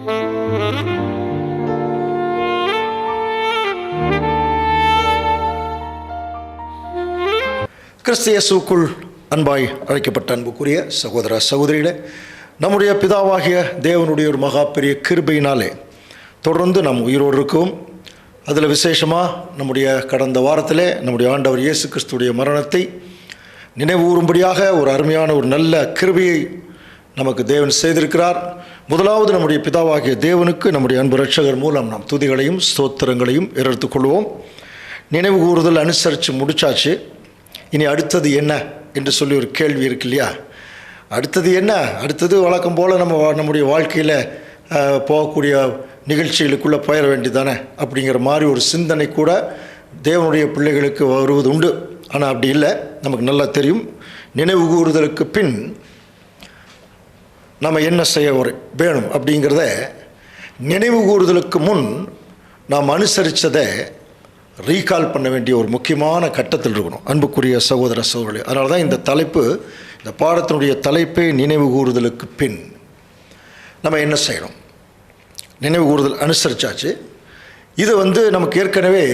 கிறிஸ்து இயேசுவுக்குள் அன்பாய் அழைக்கப்பட்ட அன்புக்குரிய சகோதர சகோதரிகளே, நம்முடைய பிதாவாகிய தேவனுடைய ஒரு மகா பெரிய கிருபையினாலே தொடர்ந்து நாம் உயிரோடு இருக்கவும், அதில் விசேஷமாக நம்முடைய கடந்த வாரத்திலே நம்முடைய ஆண்டவர் இயேசு கிறிஸ்துடைய மரணத்தை நினைவு கூறும்படியாக ஒரு அருமையான ஒரு நல்ல கிருபையை நமக்கு தேவன் செய்திருக்கிறார். முதலாவது நம்முடைய பிதாவாகிய தேவனுக்கு நம்முடைய அன்பு இரட்சகர் மூலம் நாம் துதிகளையும் ஸ்தோத்திரங்களையும் எடுத்துக்கொள்வோம். நினைவு கூறுதல் அனுசரித்து முடிச்சாச்சு. இனி அடுத்தது என்ன என்று சொல்லி ஒரு கேள்வி இருக்கு இல்லையா? அடுத்தது என்ன? அடுத்தது வழக்கம் போல் நம்முடைய வாழ்க்கையில் போகக்கூடிய நிகழ்ச்சிகளுக்குள்ளே போயிட வேண்டியதானே அப்படிங்கிற மாதிரி ஒரு சிந்தனை கூட தேவனுடைய பிள்ளைகளுக்கு வருவது உண்டு. ஆனால் அப்படி இல்லை. நமக்கு நல்லா தெரியும், நினைவு கூறுதலுக்கு பின் நம்ம என்ன செய்ய வேணும் அப்படிங்கிறத நினைவு கூறுதலுக்கு முன் நாம் அனுசரித்ததை ரீகால் பண்ண வேண்டிய ஒரு முக்கியமான கட்டத்தில் இருக்கணும், அன்புக்குரிய சகோதர சகோதரி. அதனால தான் இந்த தலைப்பு, இந்த பாடத்தினுடைய தலைப்பே நினைவு கூறுதலுக்கு பின் நம்ம என்ன செய்யணும். நினைவு கூறுதல் அனுசரித்தாச்சு. இது நமக்கு ஏற்கனவே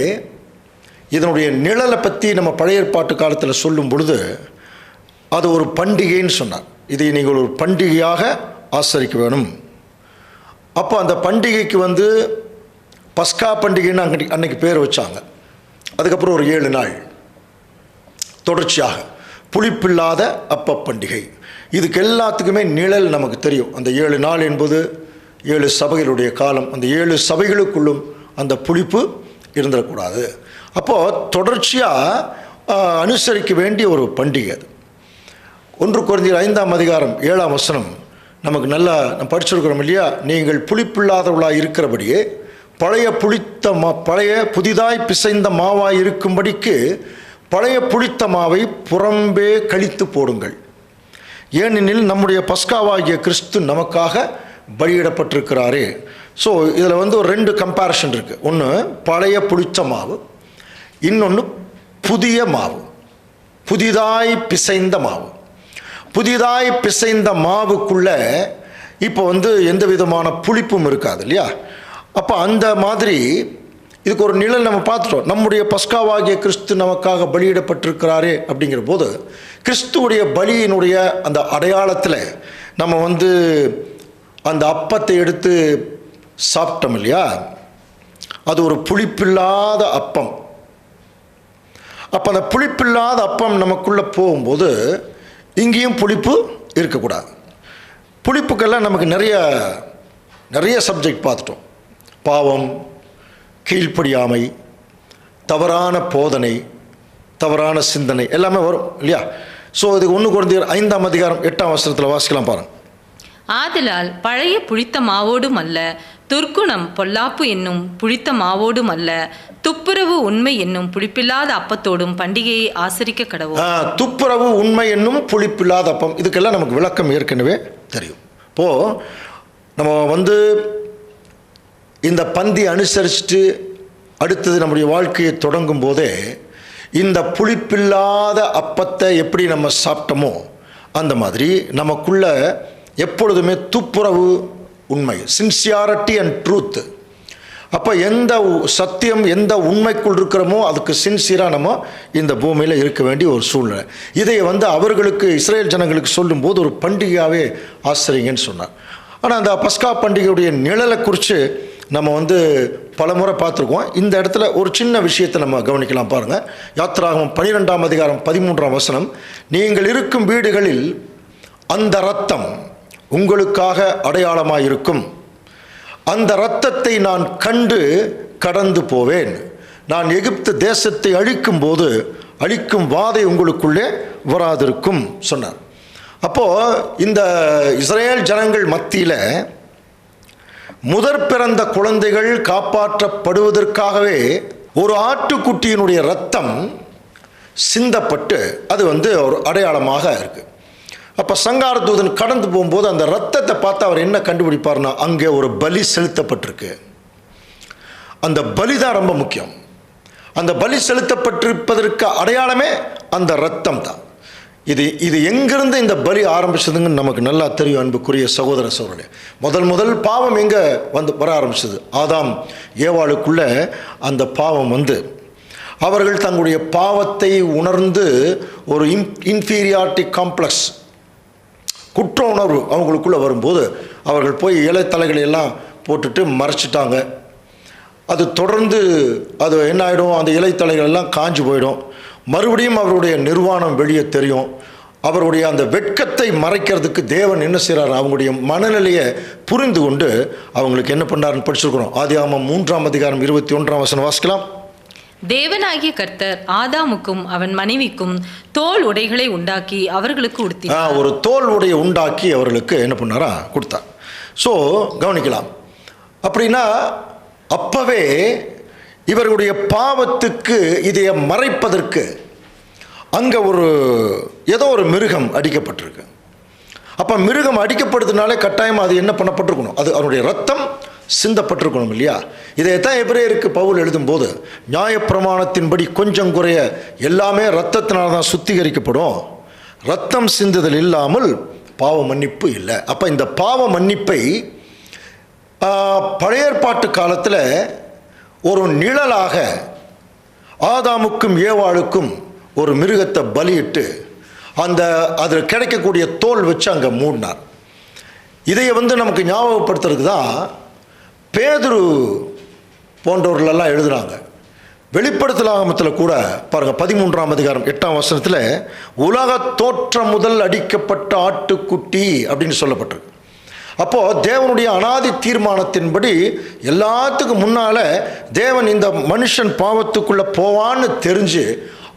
இதனுடைய நிழலை பற்றி நம்ம பழைய ஏற்பாட்டு காலத்தில் சொல்லும் பொழுது அது ஒரு பண்டிகைன்னு சொன்னார். இதை நீங்கள் ஒரு பண்டிகையாக ஆசரிக்க வேணும். அப்போ அந்த பண்டிகைக்கு பஸ்கா பண்டிகைன்னு அன்னைக்கு பேர் வச்சாங்க. அதுக்கப்புறம் ஒரு 7 நாள் தொடர்ச்சியாக புளிப்பில்லாத அப்ப பண்டிகை. இதுக்கு எல்லாத்துக்குமே நிழல் நமக்கு தெரியும். அந்த 7 நாள் என்பது 7 சபைகளுடைய காலம். அந்த 7 சபைகளுக்குள்ளும் அந்த புளிப்பு இருந்துடக்கூடாது. அப்போது தொடர்ச்சியாக அனுசரிக்க வேண்டிய ஒரு பண்டிகை அது. 1 கொரிந்தியர் 5ஆம் அதிகாரம் 7ஆம் வசனம் நமக்கு நல்லா நம்ம படிச்சிருக்கிறோம் இல்லையா? நீங்கள் புளிப்பில்லாதவர்களாக இருக்கிறபடியே பழைய புதிதாய் பிசைந்த மாவாய் இருக்கும்படிக்கு பழைய புளித்த மாவை புறம்பே கழித்து போடுங்கள். ஏனெனில் நம்முடைய பஸ்காவாகிய கிறிஸ்து நமக்காக பலியிடப்பட்டிருக்கிறாரே. ஸோ இதில் ஒரு 2 கம்பேரிஷன் இருக்குது. ஒன்று பழைய புளித்த மாவு, இன்னொன்று புதிய மாவு, புதிதாய் பிசைந்த மாவு. புதிதாய் பிசைந்த மாவுக்குள்ளே இப்போ எந்த விதமான புளிப்பும் இருக்காது இல்லையா? அப்போ அந்த மாதிரி இதுக்கு ஒரு நிழல் நம்ம பார்த்துட்டோம். நம்முடைய பஸ்காவாகிய கிறிஸ்து நமக்காக பலியிடப்பட்டிருக்கிறாரே அப்படிங்கிற போது கிறிஸ்துவுடைய பலியினுடைய அந்த அடையாளத்தில் நம்ம அந்த அப்பத்தை எடுத்து சாப்பிட்டோம் இல்லையா? அது ஒரு புளிப்பில்லாத அப்பம். அப்போ அந்த புளிப்பில்லாத அப்பம் நமக்குள்ளே போகும்போது இங்கேயும் புளிப்பு இருக்கக்கூடாது. புளிப்புக்கெல்லாம் நமக்கு நிறைய சப்ஜெக்ட் பார்த்துட்டோம். பாவம், கீழ்ப்படியாமை, தவறான போதனை, தவறான சிந்தனை எல்லாமே வரும் இல்லையா? ஸோ இது 1 கொரிந்தியர் 5ஆம் அதிகாரம் 8ஆம் வசனத்தில் வாசிக்கலாம் பாருங்க. ஆதலால் பழைய புளித்த மாவோடும் அல்ல, துர்க்குணம் பொல்லாப்பு என்னும் புளித்த மாவோடும் அல்ல, துப்புரவு உண்மை என்னும் புளிப்பில்லாத அப்பத்தோடும் பண்டிகையை ஆசரிக்க கடவோம். துப்புரவு உண்மை என்னும் புளிப்பில்லாத அப்பம், இதுக்கெல்லாம் நமக்கு விளக்கம் ஏற்கனவே தெரியும். இப்போது நம்ம இந்த பந்தி அனுசரிச்சுட்டு அடுத்தது நம்முடைய வாழ்க்கையை தொடங்கும் போதே இந்த புளிப்பில்லாத அப்பத்தை எப்படி நம்ம சாப்பிட்டோமோ அந்த மாதிரி நமக்குள்ள எப்பொழுதுமே துப்புரவு உண்மை, சின்சியாரிட்டி அண்ட் ட்ரூத். அப்போ எந்த சத்தியம், எந்த உண்மைக்குள் இருக்கிறோமோ அதுக்கு சின்சியராக நம்ம இந்த பூமியில் இருக்க வேண்டிய ஒரு சூழ்நிலை. இதை அவர்களுக்கு, இஸ்ரேல் ஜனங்களுக்கு சொல்லும்போது ஒரு பண்டிகையாகவே ஆசரிங்கன்னு சொன்னார். ஆனால் அந்த பஸ்கா பண்டிகையுடைய நிழலை குறித்து நம்ம பல முறை பார்த்துருக்கோம். இந்த இடத்துல ஒரு சின்ன விஷயத்தை நம்ம கவனிக்கலாம் பாருங்கள். யாத்திராகமம் 12ஆம் அதிகாரம் 13ஆம் வசனம், நீங்கள் இருக்கும் வீடுகளில் அந்த இரத்தம் உங்களுக்காக அடையாளமாக இருக்கும். அந்த இரத்தத்தை நான் கண்டு கடந்து போவேன். நான் எகிப்து தேசத்தை அழிக்கும் போது அழிக்கும் வாதை உங்களுக்குள்ளே வராதிருக்கும் சொன்னார். அப்போது இந்த இஸ்ரேல் ஜனங்கள் மத்தியில் முதற் பிறந்த குழந்தைகள் காப்பாற்றப்படுவதற்காகவே ஒரு ஆட்டுக்குட்டியினுடைய இரத்தம் சிந்தப்பட்டு அது ஒரு அடையாளமாக இருக்குது. அப்போ சங்கார தூதன் கடந்து போகும்போது அந்த இரத்தத்தை பார்த்து அவர் என்ன கண்டுபிடிப்பார்னா, அங்கே ஒரு பலி செலுத்தப்பட்டிருக்கு. அந்த பலி தான் ரொம்ப முக்கியம். அந்த பலி செலுத்தப்பட்டிருப்பதற்கு அடையாளமே அந்த இரத்தம் தான். இது எங்கிருந்து இந்த பலி ஆரம்பிச்சதுங்கன்னு நமக்கு நல்லா தெரியும் அன்புக்குரிய சகோதர சகோதரர்களே. முதல் பாவம் எங்கே வர ஆரம்பிச்சது? ஆதாம் ஏவாளுக்குள்ள அந்த பாவம் வந்து அவர்கள் தங்களுடைய பாவத்தை உணர்ந்து ஒரு இன்ஃபீரியாரிட்டி காம்ப்ளெக்ஸ், குற்ற உணர்வு அவங்களுக்குள்ளே வரும்போது அவர்கள் போய் இலைத்தலைகளை எல்லாம் போட்டுட்டு மறைச்சிட்டாங்க. அது தொடர்ந்து அது என்ன ஆகிடும், அந்த இலைத்தலைகள் எல்லாம் காஞ்சு போயிடும். மறுபடியும் அவருடைய நிர்வாணம் வெளியே தெரியும். அவருடைய அந்த வெட்கத்தை மறைக்கிறதுக்கு தேவன் என்ன செய்கிறார், அவங்களுடைய மனநிலையை புரிந்து கொண்டு அவங்களுக்கு என்ன பண்ணாருன்னு படிச்சிருக்கிறோம். ஆதியாகமம் 3:21 வாசிக்கலாம். தேவனாகிய கர்த்தர் ஆதாமுக்கும் அவன் மனைவிக்கும் தோல் உடைகளை உண்டாக்கி அவர்களுக்கு உடுத்தினார். ஒரு தோல் உடையை உண்டாக்கி அவர்களுக்கு என்ன பண்ணாரா, கொடுத்தார். ஸோ கவனிக்கலாம். அப்படின்னா அப்பவே இவர்களுடைய பாவத்துக்கு இதை மறைப்பதற்கு அங்கே ஏதோ ஒரு மிருகம் அடிக்கப்பட்டிருக்கு. அப்போ மிருகம் அடிக்கப்படுறதுனாலே கட்டாயமாக அது என்ன பண்ணப்பட்டிருக்கணும், அது அவருடைய ரத்தம் சிந்தப்பட்டிருக்கணும் இல்லையா? இதைத்தான் எபிரேயருக்கு பவுல் எழுதும்போது நியாயப்பிரமாணத்தின்படி கொஞ்சம் குறைய எல்லாமே ரத்தத்தினால தான் சுத்திகரிக்கப்படும், ரத்தம் சிந்துதல் இல்லாமல் பாவ மன்னிப்பு இல்லை. அப்போ இந்த பாவ மன்னிப்பை பழைய ஏற்பாட்டு காலத்தில் ஒரு நிழலாக ஆதாமுக்கும் ஏவாளுக்கும் ஒரு மிருகத்தை பலியிட்டு அதில் கிடைக்கக்கூடிய தோல் வச்சு அங்கே மூடினார். இதை நமக்கு ஞாபகப்படுத்துறதுக்கு தான் பேதுரு போன்றவர்களெல்லாம் எழுதுகிறாங்க. வெளிப்படுத்தலாகமத்தில் கூட பாருங்கள், 13:8 உலக தோற்றம் முதல் அடிக்கப்பட்ட ஆட்டுக்குட்டி அப்படின்னு சொல்லப்பட்டிருக்கு. அப்போது தேவனுடைய அனாதி தீர்மானத்தின்படி எல்லாத்துக்கும் முன்னால் தேவன் இந்த மனுஷன் பாவத்துக்குள்ளே போவான்னு தெரிஞ்சு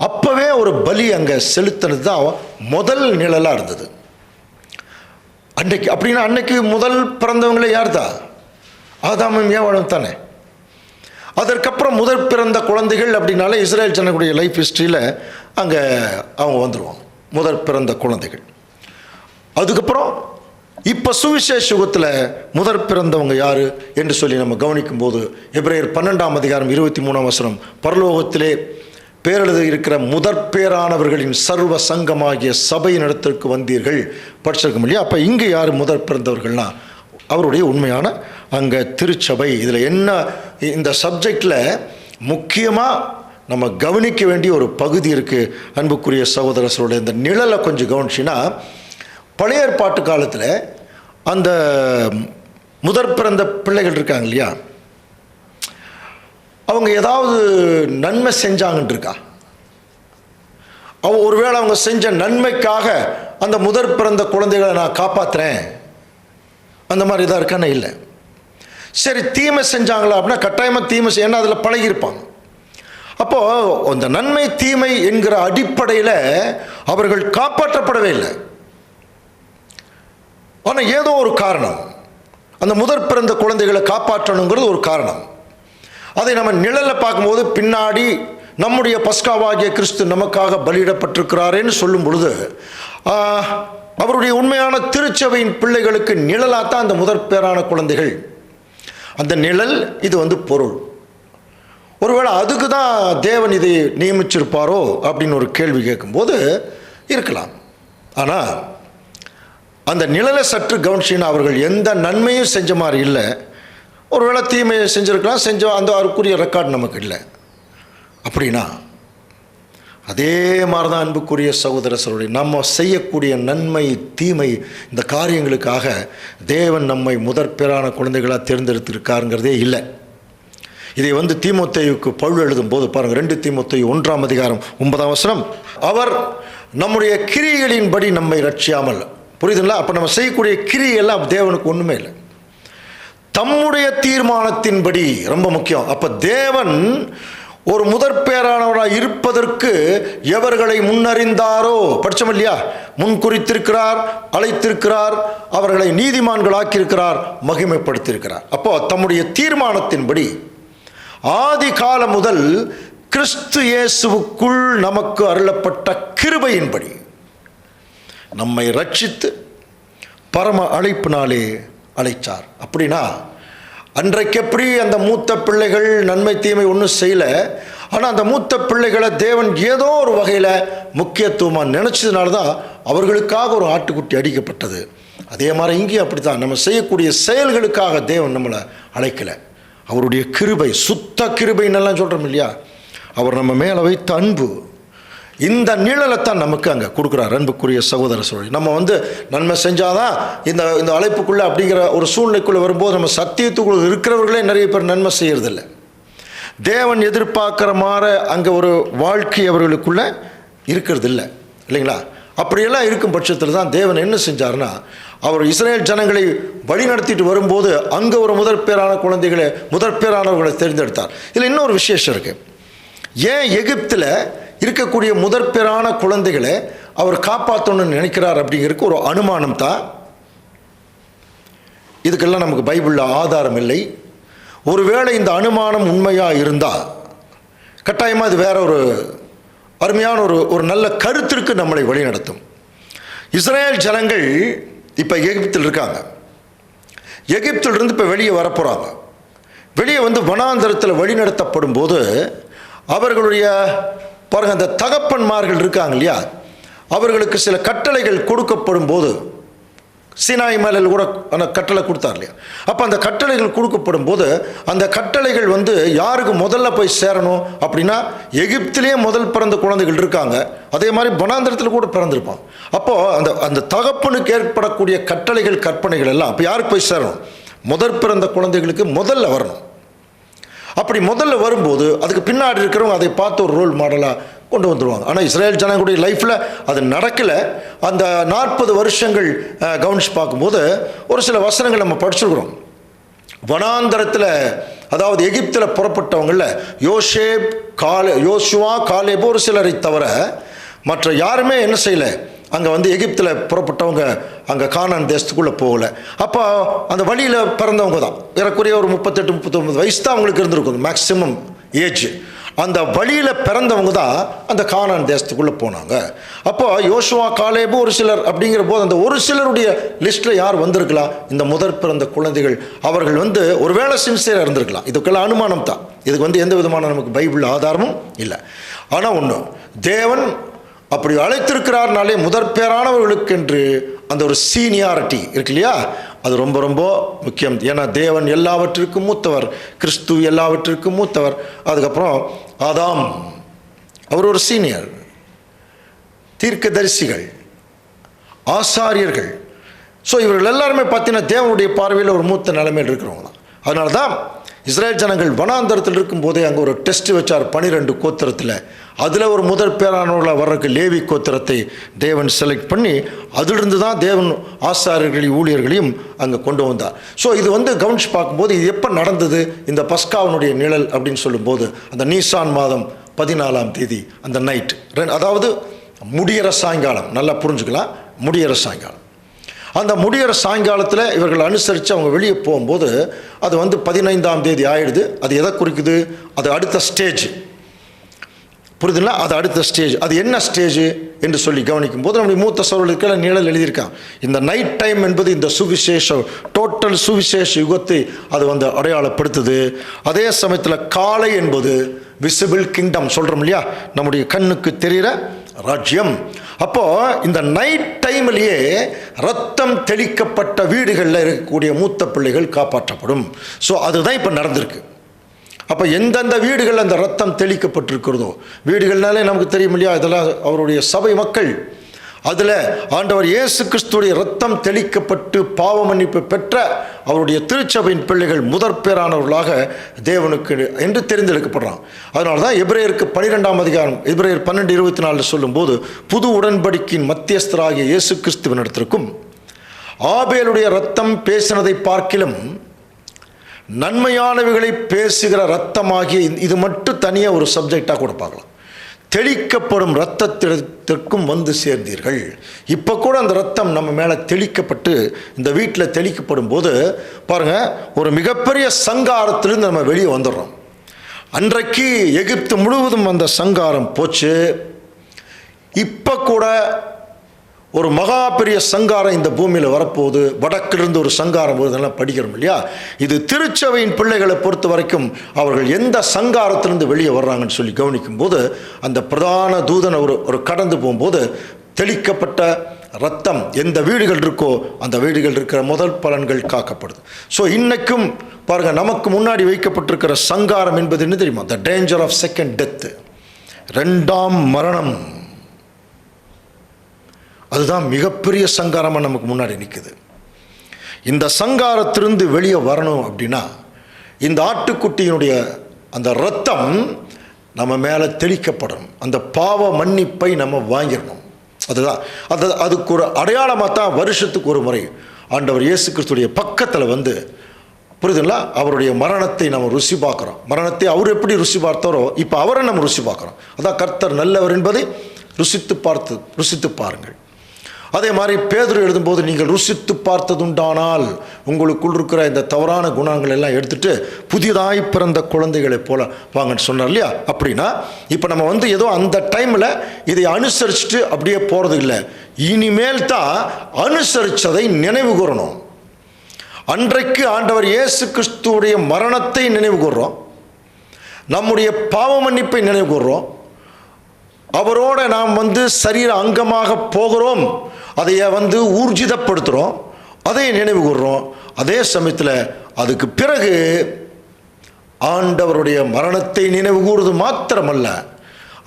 அப்போவே ஒரு பலி அங்கே செலுத்தினது தான் முதல் நிழலாக இருந்தது அன்றைக்கு. அப்படின்னா அன்னைக்கு முதல் பிறந்தவங்களே யார் தான்? ஆதாமும் ஏவாளும் தானே. அதற்கப்புறம் முதல் பிறந்த குழந்தைகள் அப்படின்னாலே இஸ்ரேல் ஜனங்களுடைய லைஃப் ஹிஸ்ட்ரியில் அங்கே அவங்க வந்துடுவாங்க, முதல் பிறந்த குழந்தைகள். அதுக்கப்புறம் இப்போ சுவிசேஷ யுகத்தில் முதற் பிறந்தவங்க யார் என்று சொல்லி நம்ம கவனிக்கும் போது எபிரேயர் 12:23 பரலோகத்திலே பேரெழுதி இருக்கிற முதற் பேரானவர்களின் சர்வ சங்கமாகிய சபையின் இடத்திற்கு வந்தீர்கள் படிச்சிருக்க முடியும். அப்போ இங்கே யார் முதற் பிறந்தவர்கள்னா அவருடைய உண்மையான அங்கே திருச்சபை. இதில் என்ன இந்த சப்ஜெக்டில் முக்கியமாக நம்ம கவனிக்க வேண்டிய ஒரு பகுதி இருக்குது அன்புக்குரிய சகோதரர்களுடைய. இந்த நிழலை கொஞ்சம் கவனிச்சின்னா, பழைய ஏற்பாட்டு காலத்தில் அந்த முதற் பிறந்த பிள்ளைகள் இருக்காங்க இல்லையா, அவங்க ஏதாவது நன்மை செஞ்சாங்கன்னு இருக்கா? ஒருவேளை அவங்க செஞ்ச நன்மைக்காக அந்த முதற் பிறந்த குழந்தைகளை நான் காப்பாற்றுறேன் அந்த மாதிரி இதாக இருக்கானே? இல்லை. சரி, தீமை செஞ்சாங்களா அப்படின்னா கட்டாயமாக தீமை ஏன்னா அதில் பழகியிருப்பாங்க. அப்போது அந்த நன்மை தீமை என்கிற அடிப்படையில் அவர்கள் காப்பாற்றப்படவே இல்லை. ஆனால் ஏதோ ஒரு காரணம், அந்த முதற் பிறந்த குழந்தைகளை காப்பாற்றணுங்கிறது ஒரு காரணம். அதை நம்ம நிழலில் பார்க்கும்போது பின்னாடி நம்முடைய பஸ்காவாகிய கிறிஸ்து நமக்காக பலியிடப்பட்டிருக்கிறாரேன்னு சொல்லும் பொழுது அவருடைய உண்மையான திருச்சபையின் பிள்ளைகளுக்கு நிழலாத்தான் அந்த முதற் பேரான குழந்தைகள். அந்த நிழல் இது பொருள். ஒருவேளை அதுக்கு தான் தேவன் இதை நியமிச்சிருப்பாரோ அப்படின்னு ஒரு கேள்வி கேட்கும்போது இருக்கலாம். ஆனால் அந்த நிழலை சற்று கவனிச்சின்னா அவர்கள் எந்த நன்மையும் செஞ்ச மாதிரி இல்லை. ஒருவேளை தீமையை செஞ்சுருக்கலாம், அந்த அதுக்குரிய ரெக்கார்டு நமக்கு இல்லை. அப்படின்னா அதே மாதிரி தான் அன்புக்குரிய சகோதரர்களுடைய நம்ம செய்யக்கூடிய நன்மை தீமை இந்த காரியங்களுக்காக தேவன் நம்மை முதற் பேரான குழந்தைகளாக தேர்ந்தெடுத்திருக்காருங்கிறதே இல்லை. இதை தீமோத்தேயுக்கு பவுல் எழுதும்போது பாருங்கள், 2 தீமோத்தேயு 1:9 அவர் நம்முடைய கிரியைகளின்படி நம்மை ரட்சியாமல், புரியுதுங்களா? அப்போ நம்ம செய்யக்கூடிய கிரியையெல்லாம் தேவனுக்கு ஒன்றுமே இல்லை, தம்முடைய தீர்மானத்தின்படி. ரொம்ப முக்கியம். அப்போ தேவன் ஒரு முதற் பேரானவராக இருப்பதற்கு எவர்களை முன்னறிந்தாரோ, படித்தோம் இல்லையா, முன்குறித்திருக்கிறார், அழைத்திருக்கிறார், அவர்களை நீதிமான்களாக்கியிருக்கிறார், மகிமைப்படுத்தியிருக்கிறார். அப்போ தம்முடைய தீர்மானத்தின்படி ஆதி காலம் முதல் கிறிஸ்து இயேசுவுக்குள் நமக்கு அருளப்பட்ட கிருபையின்படி நம்மை ரட்சித்து பரம அழைப்பினாலே அழைச்சார். அப்படின்னா அன்றைக்கு எப்படி அந்த மூத்த பிள்ளைகள் நன்மை தீமை ஒன்றும் செய்யலை, ஆனால் அந்த மூத்த பிள்ளைகளை தேவன் ஏதோ ஒரு வகையில் முக்கியத்துவமாக நினச்சதுனால தான் அவர்களுக்காக ஒரு ஆட்டுக்குட்டி அடிக்கப்பட்டது. அதே மாதிரி இங்கேயும் அப்படி தான், நம்ம செய்யக்கூடிய செயல்களுக்காக தேவன் நம்மளை அழைக்கலை. அவருடைய கிருபை, சுத்த கிருபைன்னெல்லாம் சொல்கிறோம் இல்லையா, அவர் நம்ம மேலே வைத்த அன்பு, இந்த நிழலைத்தான் நமக்கு அங்கே கொடுக்குறார். அன்புக்குரிய சகோதர சகோதரி, நம்ம நன்மை செஞ்சாதான் இந்த அழைப்புக்குள்ளே அப்படிங்கிற ஒரு சூழ்நிலைக்குள்ளே வரும்போது நம்ம சத்தியத்துக்குள்ள இருக்கிறவர்களே நிறைய பேர் நன்மை செய்யறதில்லை. தேவன் எதிர்பார்க்குற மாதிரி அங்கே ஒரு வாழ்க்கை அவர்களுக்குள்ளே இருக்கிறது இல்லை, இல்லைங்களா? அப்படியெல்லாம் இருக்கும் பட்சத்தில் தான் தேவன் என்ன செஞ்சார்னா, அவர் இஸ்ரேல் ஜனங்களை வழி நடத்திட்டு வரும்போது அங்கே ஒரு முதற்பேரானவர்களை தேர்ந்தெடுத்தார். இதில் இன்னொரு விசேஷம் இருக்குது. ஏன் எகிப்தில் இருக்கக்கூடிய முதற்பேரான குழந்தைகளை அவர் காப்பாற்றணும்னு நினைக்கிறார் அப்படிங்கிறதுக்கு ஒரு அனுமானம் தான். இதுக்கெல்லாம் நமக்கு பைபிளில் ஆதாரம் இல்லை. ஒருவேளை இந்த அனுமானம் உண்மையாக இருந்தால் கட்டாயமாக இது வேற ஒரு அருமையான ஒரு நல்ல கருத்திற்கு நம்மளை வழிநடத்தும். இஸ்ரேல் ஜனங்கள் இப்போ எகிப்தில் இருக்காங்க. எகிப்திலிருந்து இப்போ வெளியே வரப்போகிறாங்க. வெளியே வனாந்தரத்தில் வழிநடத்தப்படும் போது அவர்களுடைய பாருங்கள், அந்த தகப்பன்மார்கள் இருக்காங்க இல்லையா, அவர்களுக்கு சில கட்டளைகள் கொடுக்கப்படும் போது, சீனாய் மலையில் கூட அந்த கட்டளை கொடுத்தார் இல்லையா, அப்போ அந்த கட்டளைகள் கொடுக்கப்படும் போது அந்த கட்டளைகள் யாருக்கு முதல்ல போய் சேரணும் அப்படின்னா, எகிப்திலேயே முதல் பிறந்த குழந்தைகள் இருக்காங்க, அதே மாதிரி வனாந்தரத்தில் கூட பிறந்திருப்பாங்க. அப்போது அந்த தகப்பனுக்கு ஏற்படக்கூடிய கட்டளைகள் கற்பனைகள் எல்லாம் அப்போ யாருக்கு போய் சேரணும்? முதற் பிறந்த குழந்தைகளுக்கு முதல்ல வரணும். அப்படி முதல்ல வரும்போது அதுக்கு பின்னாடி இருக்கிறவங்க அதை பார்த்து ஒரு ரோல் மாடலாக கொண்டு வந்துடுவாங்க. ஆனால் இஸ்ரேல் ஜனங்களுடைய லைஃப்பில் அது நடக்கலை. அந்த 40 வருஷங்கள் கவனிச்சு பார்க்கும்போது ஒரு சில வசனங்கள் நம்ம படிச்சிருக்கிறோம். வனாந்தரத்தில், அதாவது எகிப்தில் புறப்பட்டவங்களில் யோசுவா காலேப் ஒரு சிலரை தவிர மற்ற யாருமே என்ன செய்யலை, அங்கே எகிப்தில் புறப்பட்டவங்க அங்கே கானான் தேசத்துக்குள்ளே போகலை. அப்போ அந்த வழியில் பிறந்தவங்க தான் ஏறக்குறைய ஒரு 38-39 வயசு தான் அவங்களுக்கு இருந்திருக்கும் மேக்சிமம் ஏஜ். அந்த வழியில் பிறந்தவங்க தான் அந்த கானான் தேசத்துக்குள்ளே போனாங்க. அப்போ யோசுவா காலேபு ஒரு சிலர் அப்படிங்கிற போது அந்த ஒரு சிலருடைய லிஸ்ட்டில் யார் வந்திருக்கலாம்? இந்த முதற் பிறந்த குழந்தைகள். அவர்கள் ஒருவேளை சின்சியராக இருந்திருக்கலாம். இதுக்கெல்லாம் அனுமானம் தான். இதுக்கு எந்த விதமான நமக்கு பைபிள் ஆதாரமும் இல்லை. ஆனால் ஒன்று, தேவன் அப்படி அழைத்திருக்கிறார்னாலே முதற்பேரானவர்களுக்கு என்று அந்த ஒரு சீனியாரிட்டி இருக்கு இல்லையா, அது ரொம்ப ரொம்ப முக்கியம். ஏன்னா தேவன் எல்லாவற்றிற்கும் மூத்தவர், கிறிஸ்து எல்லாவற்றிற்கும் மூத்தவர். அதுக்கப்புறம் ஆதாம், அவர் ஒரு சீனியர். தீர்க்கதரிசிகள், ஆசாரியர்கள், ஸோ இவர்கள் எல்லாருமே பார்த்தீங்கன்னா தேவனுடைய பார்வையில் ஒரு மூத்த நிலைமையில் இருக்கிறவங்க தான். அதனால தான் இஸ்ரேல் ஜனங்கள் வனாந்தரத்தில் இருக்கும்போதே அங்கே ஒரு டெஸ்ட் வச்சார் 12 கோத்திரத்தில். அதில் ஒரு முதற் பேரானவர்களாக வர்றதுக்கு லேவி கோத்திரத்தை தேவன் செலக்ட் பண்ணி அதிலிருந்து தான் தேவன் ஆசாரியர்களையும் ஊழியர்களையும் அங்கே கொண்டு வந்தார். ஸோ இது கவனிச்சு பார்க்கும்போது இது எப்போ நடந்தது, இந்த பஸ்காவினுடைய நிழல் அப்படின்னு சொல்லும்போது அந்த நீசான் மாதம் 14ஆம் தேதி அந்த நைட், அதாவது முடியிற சாயங்காலம், நல்லா புரிஞ்சுக்கலாம், முடியிற சாயங்காலம். அந்த முடியிற சாயங்காலத்தில் இவர்கள் அனுசரித்து அவங்க வெளியே போகும்போது அது 15ஆம் தேதி ஆயிடுது. அது எதை குறிக்குது? அது அடுத்த ஸ்டேஜ், புரியுதுங்களா? அது அடுத்த ஸ்டேஜ். அது என்ன ஸ்டேஜ் என்று சொல்லி கவனிக்கும் போது நம்முடைய மூத்த சகோதரர்களுக்கு நிழல் எழுதியிருக்கான். இந்த நைட் டைம் என்பது இந்த சுவிசேஷ டோட்டல் சுவிசேஷ யுகத்தை அது அடையாளப்படுத்துது. அதே சமயத்தில் காலை என்பது விசிபிள் கிங்டம் சொல்கிறோம் இல்லையா, நம்முடைய கண்ணுக்கு தெரிகிற ராஜ்யம். அப்போ இந்த நைட் டைம்லேயே ரத்தம் தெளிக்கப்பட்ட வீடுகளில் இருக்கக்கூடிய மூத்த பிள்ளைகள் காப்பாற்றப்படும். ஸோ அதுதான் இப்போ நடந்திருக்கு. அப்போ எந்தெந்த வீடுகள் அந்த ரத்தம் தெளிக்கப்பட்டிருக்கிறதோ, வீடுகள்னாலே நமக்கு தெரியும் இல்லையா, இதெல்லாம் அவருடைய சபை மக்கள். அதில் ஆண்டவர் இயேசு கிறிஸ்துடைய ரத்தம் தெளிக்கப்பட்டு பாவ மன்னிப்பு பெற்ற அவருடைய திருச்சபையின் பிள்ளைகள் முதற்பேரானவர்களாக தேவனுக்கு என்று தெரிந்தெடுக்கப்படுறான். அதனால தான் எபிரேயருக்கு 12ஆம் அதிகாரம், எபிரேயர் 12:24 சொல்லும்போது, புது உடன்படிக்கையின் மத்தியஸ்தராகிய இயேசு கிறிஸ்துவினிடத்திற்கும் ஆபேலுடைய ரத்தம் பேசினதை பார்க்கிலும் நன்மையானவைகளை பேசுகிற ரத்தமாகிய இது மட்டும் தனியாக ஒரு சப்ஜெக்டாக கூட பார்க்கலாம். தெளிக்கப்படும் இரத்தத்திற்கும் சேர்ந்தீர்கள். இப்போ கூட அந்த ரத்தம் நம்ம மேலே தெளிக்கப்பட்டு இந்த வீட்டில் தெளிக்கப்படும் போது பாருங்கள், ஒரு மிகப்பெரிய சங்காரத்திலிருந்து நம்ம வெளியே வந்துடுறோம். அன்றைக்கு எகிப்து முழுவதும் அந்த சங்காரம் போச்சு. இப்போ கூட ஒரு மகா பெரிய சங்காரம் இந்த பூமியில் வரப்போகுது, வடக்கிலிருந்து ஒரு சங்காரம் வருதெல்லாம் படிக்கிறோம் இல்லையா? இது திருச்சபையின் பிள்ளைகளை பொறுத்த வரைக்கும் அவர்கள் எந்த சங்காரத்திலிருந்து வெளியே வர்றாங்கன்னு சொல்லி கவனிக்கும் போது, அந்த பிரதான தூதன் ஒரு கடந்து போகும்போது தெளிக்கப்பட்ட ரத்தம் எந்த வீடுகள் இருக்கோ அந்த வீடுகள் இருக்கிற முதல் பலன்கள் காக்கப்படுது. ஸோ இன்னைக்கும் பாருங்க, நமக்கு முன்னாடி வைக்கப்பட்டிருக்கிற சங்காரம் என்பது என்ன தெரியுமா? The danger of second death, இரண்டாம் மரணம். அதுதான் மிகப்பெரிய சங்காரமாக நமக்கு முன்னாடி நிற்குது. இந்த சங்காரத்திலிருந்து வெளியே வரணும் அப்படின்னா இந்த ஆட்டுக்குட்டியினுடைய அந்த இரத்தம் நம்ம மேலே தெளிக்கப்படணும். அந்த பாவ மன்னிப்பை நம்ம வாங்கிடணும். அதுதான் அதுக்கு ஒரு அடையாளமாக தான் வருஷத்துக்கு ஒரு முறை ஆண்டவர் இயேசு கிறிஸ்துடைய பக்கத்தில் வந்து, புரியுதுங்களா, அவருடைய மரணத்தை நம்ம ருசி பார்க்குறோம். மரணத்தை அவர் எப்படி ருசி பார்த்தாரோ இப்போ அவரை நம்ம ருசி பார்க்குறோம். அதான் கர்த்தர் நல்லவர் என்பதை ருசித்து பாருங்கள். அதே மாதிரி பேதுரு எழுதும்போது, நீங்கள் ருசித்து பார்த்ததுண்டானால் உங்களுக்குள் இருக்கிற இந்த தவறான குணங்கள் எல்லாம் எடுத்துட்டு புதிதாய் பிறந்த குழந்தைகளைப் போல வாங்கன்னு சொன்னார் இல்லையா? அப்படின்னா இப்போ நம்ம வந்து ஏதோ அந்த டைமில் இதை அனுசரிச்சுட்டு அப்படியே போகிறது இல்லை. இனிமேல் தான் அனுசரித்ததை நினைவு கூறணும். அன்றைக்கு ஆண்டவர் இயேசு கிறிஸ்துவுடைய மரணத்தை நினைவு கூர்றோம், நம்முடைய பாவ மன்னிப்பை நினைவு கூர்றோம், அவரோட நாம் வந்து சரீர அங்கமாக போகிறோம், அதைய வந்து ஊர்ஜிதப்படுத்துகிறோம், அதை நினைவு கூர்றோம். அதே சமயத்தில் அதுக்கு பிறகு ஆண்டவருடைய மரணத்தை நினைவு கூறுவது மாத்திரமல்ல,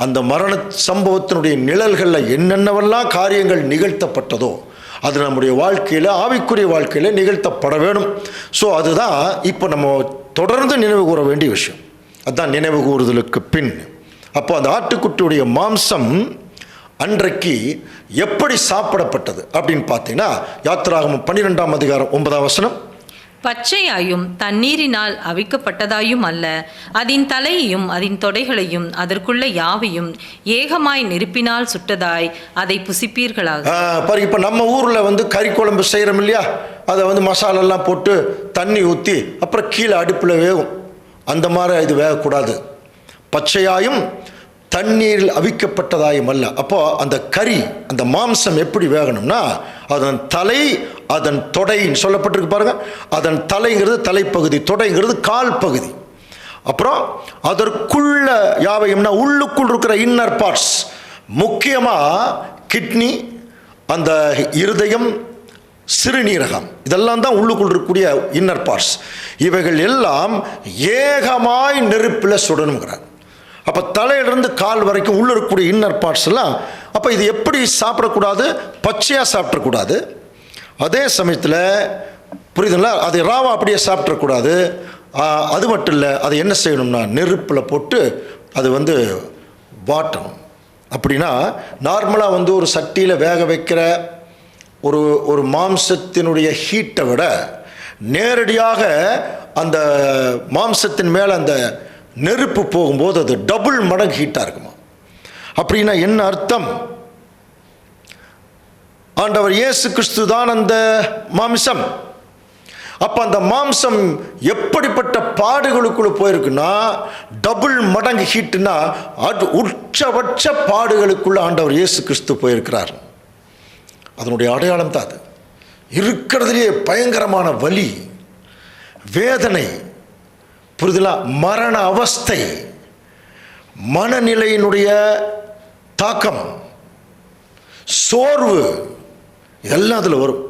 அந்த மரண சம்பவத்தினுடைய நிழல்களில் என்னென்னவெல்லாம் காரியங்கள் நிகழ்த்தப்பட்டதோ அது நம்முடைய வாழ்க்கையில், ஆவிக்குரிய வாழ்க்கையில் நிகழ்த்தப்பட வேணும். ஸோ அதுதான் இப்போ நம்ம தொடர்ந்து நினைவு கூற வேண்டிய விஷயம். அதுதான் நினைவு கூறுதலுக்கு பின். அப்போ அந்த ஆட்டுக்குட்டியுடைய மாம்சம் அன்றைக்கு எப்படி சாப்பிடப்பட்டது அப்படின்னு பார்த்தீங்கன்னா, யாத்திராகமம் 12ஆம் அதிகாரம் 9ஆம் வசனம், பச்சையாயும் தண்ணீரினால் அவிக்கப்பட்டதாயும் அல்ல, அதன் தலையையும் அதன் தொடைகளையும் அதற்குள்ள யாவையும் ஏகமாய் நெருப்பினால் சுட்டதாய் அதை புசிப்பீர்களாக. பாருங்க, இப்போ நம்ம ஊரில் வந்து கறி குழம்பு செய்கிறோம் இல்லையா? அதை வந்து மசாலெல்லாம் போட்டு தண்ணி ஊற்றி அப்புறம் கீழே அடுப்பில் வேகும். அந்த மாதிரி இது வேகக்கூடாது. பச்சையாயும் தண்ணீரில் அவிக்கப்பட்டதாயும் அல்ல. அப்போ அந்த கறி, அந்த மாம்சம் எப்படி வேகணும்னா, அதன் தலை அதன் தொடைன்னு சொல்லப்பட்டிருக்கு பாருங்க. அதன் தலைங்கிறது தலைப்பகுதி, தொடைங்கிறது கால் பகுதி. அப்புறம் அதற்குள்ள யாவையும்னா உள்ளுக்குள் இருக்கிற இன்னர் பார்ட்ஸ், முக்கியமாக கிட்னி, அந்த இருதயம், சிறுநீரகம், இதெல்லாம் தான் உள்ளுக்குள் இருக்கக்கூடிய இன்னர் பார்ட்ஸ். இவைகள் எல்லாம் ஏகமாய் நெருப்பில் சுடணுங்கிறார். அப்போ தலையிலிருந்து கால் வரைக்கும் உள்ள இருக்கக்கூடிய இன்னர் பார்ட்ஸ் எல்லாம். அப்போ இது எப்படி சாப்பிடக்கூடாது? பச்சையாக சாப்பிடக்கூடாது. அதே சமயத்தில் புரியுதுங்களா, அதை ராவா அப்படியே சாப்பிடக்கூடாது. அது மட்டும் இல்லை, அதை என்ன செய்யணும்னா நெருப்பில் போட்டு அது வந்து வாட்டணும். அப்படின்னா நார்மலாக வந்து ஒரு சட்டியில் வேக வைக்கிற ஒரு மாம்சத்தினுடைய ஹீட்டை விட நேரடியாக அந்த மாம்சத்தின் மேலே அந்த நெருப்பு போகும்போது அது டபுள் மடங்கு ஹீட்டாக இருக்குமா. அப்படின்னா என்ன அர்த்தம்? ஆண்டவர் இயேசு கிறிஸ்து தான் அந்த மாம்சம். அப்போ அந்த மாம்சம் எப்படிப்பட்ட பாடுகளுக்குள்ள போயிருக்குன்னா, டபுள் மடங்கு ஹீட்டுனா அது உச்சபட்ச பாடுகளுக்குள்ள ஆண்டவர் இயேசு கிறிஸ்து போயிருக்கிறார். அதனுடைய அடையாளம் தான் அது. இருக்கிறதுலேயே பயங்கரமான வலி, வேதனை, புரிதலா, மரண அவஸ்தை, மனநிலையினுடைய தாக்கம், சோர்வு, இதெல்லாம் அதில் வரும்.